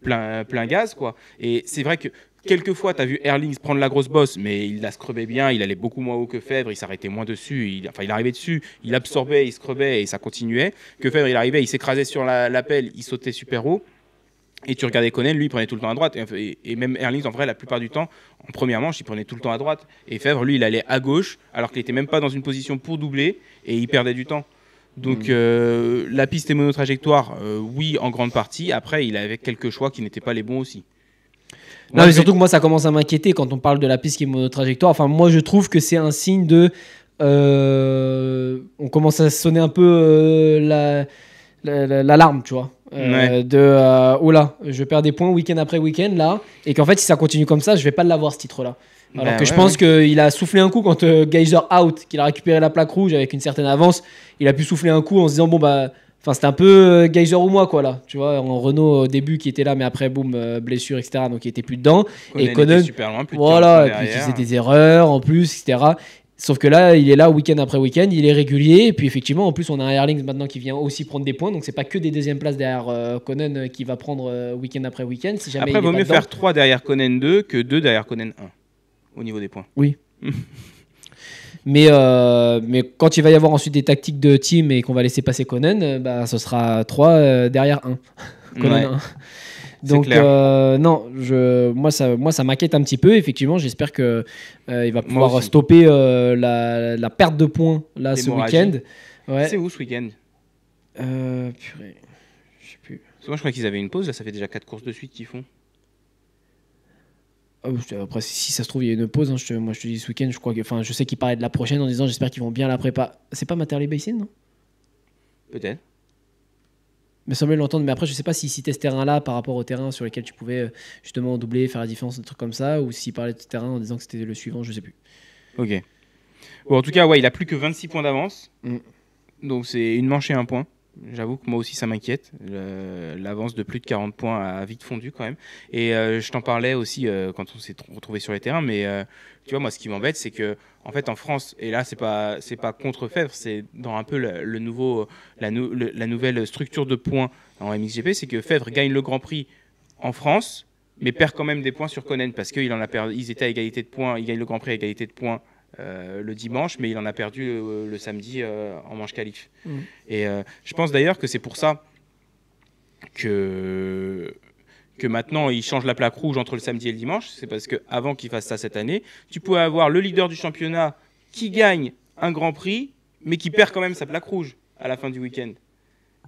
plein gaz, quoi. Et c'est vrai que quelquefois, tu as vu Herlings prendre la grosse bosse, mais il la scrubait bien, il allait beaucoup moins haut que Febvre, il s'arrêtait moins dessus, il arrivait dessus, il absorbait, il scrubait et ça continuait. Que Febvre, il arrivait, il s'écrasait sur la pelle, il sautait super haut. Et tu regardais Conen, lui, il prenait tout le temps à droite. Et même Herlings, en vrai, la plupart du temps, en première manche, il prenait tout le temps à droite. Et Febvre, lui, il allait à gauche, alors qu'il n'était même pas dans une position pour doubler, et il perdait du temps. Donc la piste est monotrajectoire, oui, en grande partie. Après, il avait quelques choix qui n'étaient pas les bons aussi. Non, mais surtout que moi, ça commence à m'inquiéter quand on parle de la piste qui est monotrajectoire. Enfin, moi, je trouve que c'est un signe de... on commence à sonner un peu l'alarme, tu vois. Oula, je perds des points week-end après week-end là, et qu'en fait si ça continue comme ça je vais pas l'avoir ce titre là, alors que je pense qu'il a soufflé un coup quand Geyser out, qu'il a récupéré la plaque rouge avec une certaine avance, il a pu souffler un coup en se disant c'était un peu Geyser ou moi quoi là, tu vois, en Renault au début qui était là mais après boum, blessure etc, donc il était plus dedans. Et Conen super loin, plus de voilà, et puis il faisait des erreurs en plus etc. Sauf que là, il est là week-end après week-end, il est régulier. Et puis effectivement, en plus, on a un Herlings maintenant qui vient aussi prendre des points. Donc c'est pas que des deuxièmes places derrière Conen qui va prendre week-end après week-end. Si jamais après, il vaut mieux faire 3 derrière Conen 2 que 2 derrière Conen 1 au niveau des points. Oui. mais quand il va y avoir ensuite des tactiques de team et qu'on va laisser passer Conen, ce sera 3 derrière 1. Conen 1. Donc non, moi ça m'inquiète un petit peu. Effectivement, j'espère que il va pouvoir stopper la perte de points là ce week-end. Ouais. C'est où ce week-end Purée, je sais plus. Moi je crois qu'ils avaient une pause. Là, ça fait déjà 4 courses de suite qu'ils font. Après, si ça se trouve, il y a une pause. Moi, je te dis ce week-end, je sais qu'ils parlaient de la prochaine en disant j'espère qu'ils vont bien la préparer. C'est pas Matterley Basin, non? Peut-être. Me semblait l'entendre, mais après je sais pas s'il citait ce terrain-là par rapport au terrain sur lequel tu pouvais justement doubler, faire la différence, des trucs comme ça, ou s'il parlait de ce terrain en disant que c'était le suivant, je sais plus. Ok. Bon, en tout cas, ouais, il a plus que 26 points d'avance, donc c'est une manche et un point. J'avoue que moi aussi ça m'inquiète. L'avance de plus de 40 points a vite fondu quand même. Et je t'en parlais aussi quand on s'est retrouvé sur les terrains, mais tu vois, moi ce qui m'embête, c'est que en fait en France, et là c'est pas contre Febvre, c'est dans un peu la nouvelle structure de points en MXGP, c'est que Febvre gagne le Grand Prix en France, mais perd quand même des points sur Conen parce qu'ils étaient à égalité de points, ils gagnent le Grand Prix à égalité de points. Le dimanche, mais il en a perdu le samedi en manche qualif. Et je pense d'ailleurs que c'est pour ça que maintenant il change la plaque rouge entre le samedi et le dimanche. C'est parce qu'avant qu'il fasse ça cette année, tu pouvais avoir le leader du championnat qui gagne un Grand Prix, mais qui perd quand même sa plaque rouge à la fin du week-end.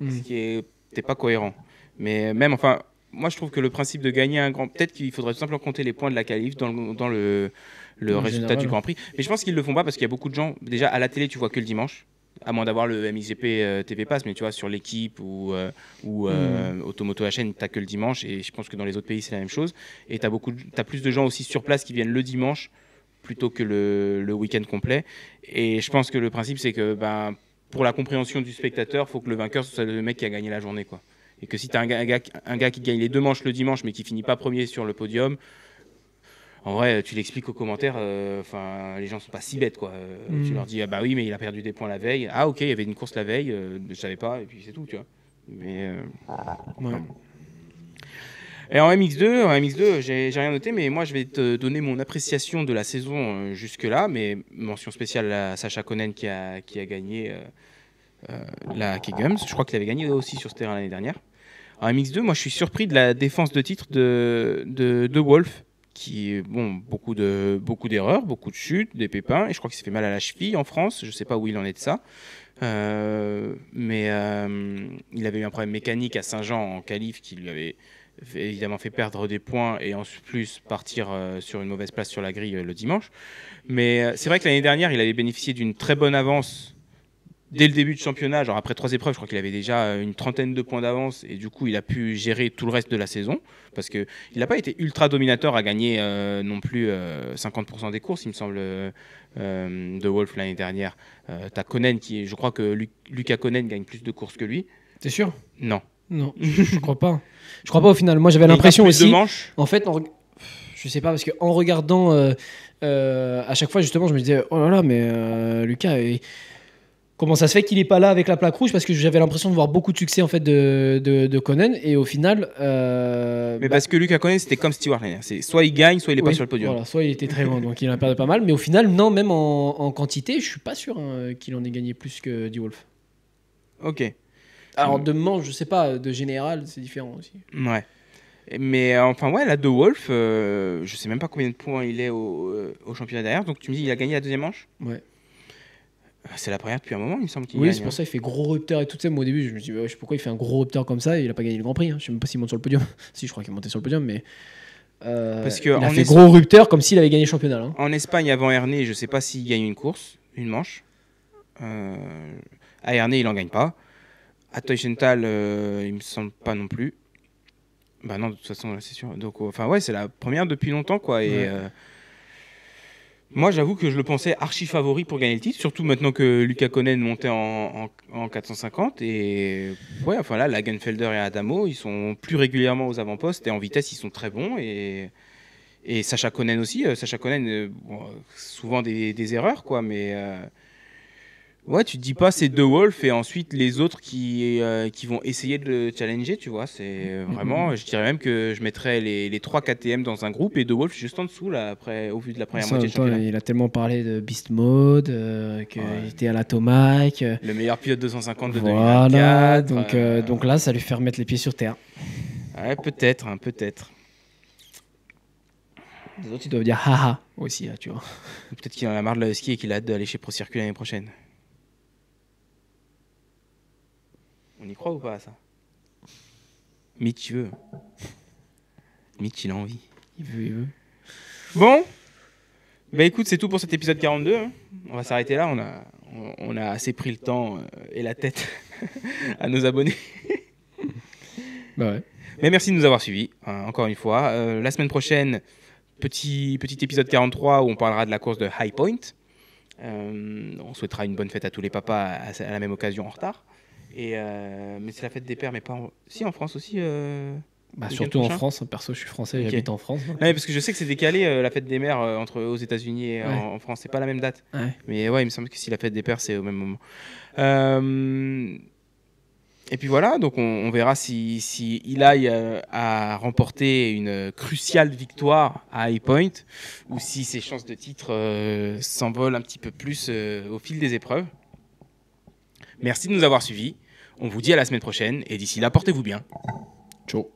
Ce qui n'était pas cohérent. Mais même, enfin, moi je trouve que le principe de gagner un grand... Peut-être qu'il faudrait tout simplement compter les points de la qualif dans le résultat général du Grand Prix. Mais je pense qu'ils ne le font pas parce qu'il y a beaucoup de gens, déjà à la télé tu vois que le dimanche, à moins d'avoir le MXGP TV Pass, mais tu vois sur l'équipe ou Automoto HN, tu n'as que le dimanche, et je pense que dans les autres pays c'est la même chose. Et tu as plus de gens aussi sur place qui viennent le dimanche plutôt que le week-end complet. Et je pense que le principe c'est que pour la compréhension du spectateur, il faut que le vainqueur soit le mec qui a gagné la journée, quoi. Et que si tu as un gars qui gagne les 2 manches le dimanche mais qui finit pas premier sur le podium, en vrai, tu l'expliques aux commentaires, les gens sont pas si bêtes, quoi. Tu leur dis, ah bah oui, mais il a perdu des points la veille. Ah ok, il y avait une course la veille, je savais pas, et puis c'est tout, tu vois. Mais ouais. Et en MX2, j'ai rien noté, mais moi je vais te donner mon appréciation de la saison jusque-là, mais mention spéciale à Sacha Conen qui a gagné la Kegums. Je crois qu'il avait gagné aussi sur ce terrain l'année dernière. En MX2, moi je suis surpris de la défense de titre de Wolf, qui beaucoup d'erreurs, beaucoup de chutes, des pépins, et je crois qu'il s'est fait mal à la cheville en France. Je ne sais pas où il en est de ça. Mais il avait eu un problème mécanique à Saint-Jean en qualif qui lui avait évidemment fait perdre des points et en plus partir sur une mauvaise place sur la grille le dimanche. Mais c'est vrai que l'année dernière, il avait bénéficié d'une très bonne avance dès le début de championnat. Genre après 3 épreuves, je crois qu'il avait déjà une trentaine de points d'avance et du coup, il a pu gérer tout le reste de la saison parce qu'il n'a pas été ultra dominateur à gagner non plus 50% des courses, il me semble, de Wolf l'année dernière. T'as Konen je crois que Lucas Konen gagne plus de courses que lui. T'es sûr? Non. Non, je crois pas. Je crois pas au final. Moi, j'avais l'impression aussi. En fait, je sais pas parce que en regardant à chaque fois justement, je me disais oh là là, mais Lucas, comment ça se fait qu'il est pas là avec la plaque rouge? Parce que j'avais l'impression de voir beaucoup de succès en fait de Konen et au final. Mais parce que Lucas Konen c'était comme Stewart, c'est soit il gagne, soit il est pas sur le podium. Voilà, soit il était très loin, donc il en a perdu pas mal. Mais au final, non, même en quantité, je suis pas sûr qu'il en ait gagné plus que D Wolf. Ok. Alors de manche, je sais pas, de général, c'est différent aussi. Ouais. Mais enfin ouais, la De Wolf, je sais même pas combien de points il est au championnat derrière. Donc tu me dis il a gagné la deuxième manche? Ouais. C'est la première depuis un moment, il me semble qu'il gagne. Oui, c'est pour ça qu'il fait gros rupteur et tout ça. Moi au début, je me dis je sais pourquoi il fait un gros rupteur comme ça. Il a pas gagné le Grand Prix. Je sais même pas s'il monte sur le podium. Si, je crois qu'il est monté sur le podium, mais parce que il a fait gros rupteur comme s'il avait gagné le championnat. Hein. En Espagne avant Ernée, je sais pas s'il gagne une course, une manche. À Ernée, il en gagne pas. À Teufenthal, il me semble pas non plus. Bah non, de toute façon, c'est sûr. Donc, enfin ouais, c'est la première depuis longtemps, quoi. Et moi, j'avoue que je le pensais archi favori pour gagner le titre, surtout maintenant que Lucas Konen montait en 450. Et ouais, enfin là, Lagenfelder et Adamo, ils sont plus régulièrement aux avant-postes et en vitesse, ils sont très bons. Et Sacha Konen aussi. Sacha Konen, souvent des erreurs, quoi, mais. Ouais, tu te dis pas c'est De Wolf et ensuite les autres qui vont essayer de le challenger, tu vois. C'est vraiment, je dirais même que je mettrais les 3 KTM dans un groupe et De Wolf juste en dessous, là, après, au vu de la première moitié de championnat. Il a tellement parlé de Beast Mode, qu'il était à la Tomac. Le meilleur pilote 250 de 2024. Voilà, donc là, ça lui fait remettre les pieds sur terre. Ouais, peut-être, hein, peut-être. Les autres, ils doivent dire haha aussi, là, tu vois. Peut-être qu'il en a marre de la ski et qu'il a hâte d'aller chez Pro Circuit l'année prochaine. On y croit ou pas à ça? Mitch, il veut. Mitch, il a envie. Il veut. Bon. Bah écoute, c'est tout pour cet épisode 42. Hein. On va s'arrêter là. On a assez pris le temps et la tête à nos abonnés. Bah ouais. Mais merci de nous avoir suivis, encore une fois. La semaine prochaine, petit épisode 43 où on parlera de la course de High Point. On souhaitera une bonne fête à tous les papas à la même occasion en retard. Mais c'est la fête des pères, mais pas en France aussi. Surtout en France, perso je suis français, j'habite en France. Ouais, parce que je sais que c'est décalé la fête des mères aux États-Unis et en France, c'est pas la même date. Ouais. Mais ouais, il me semble que si la fête des pères c'est au même moment. Et puis voilà, donc on verra si Eli a remporté une cruciale victoire à High Point ou si ses chances de titre s'envolent un petit peu plus au fil des épreuves. Merci de nous avoir suivis. On vous dit à la semaine prochaine et d'ici là, portez-vous bien. Ciao.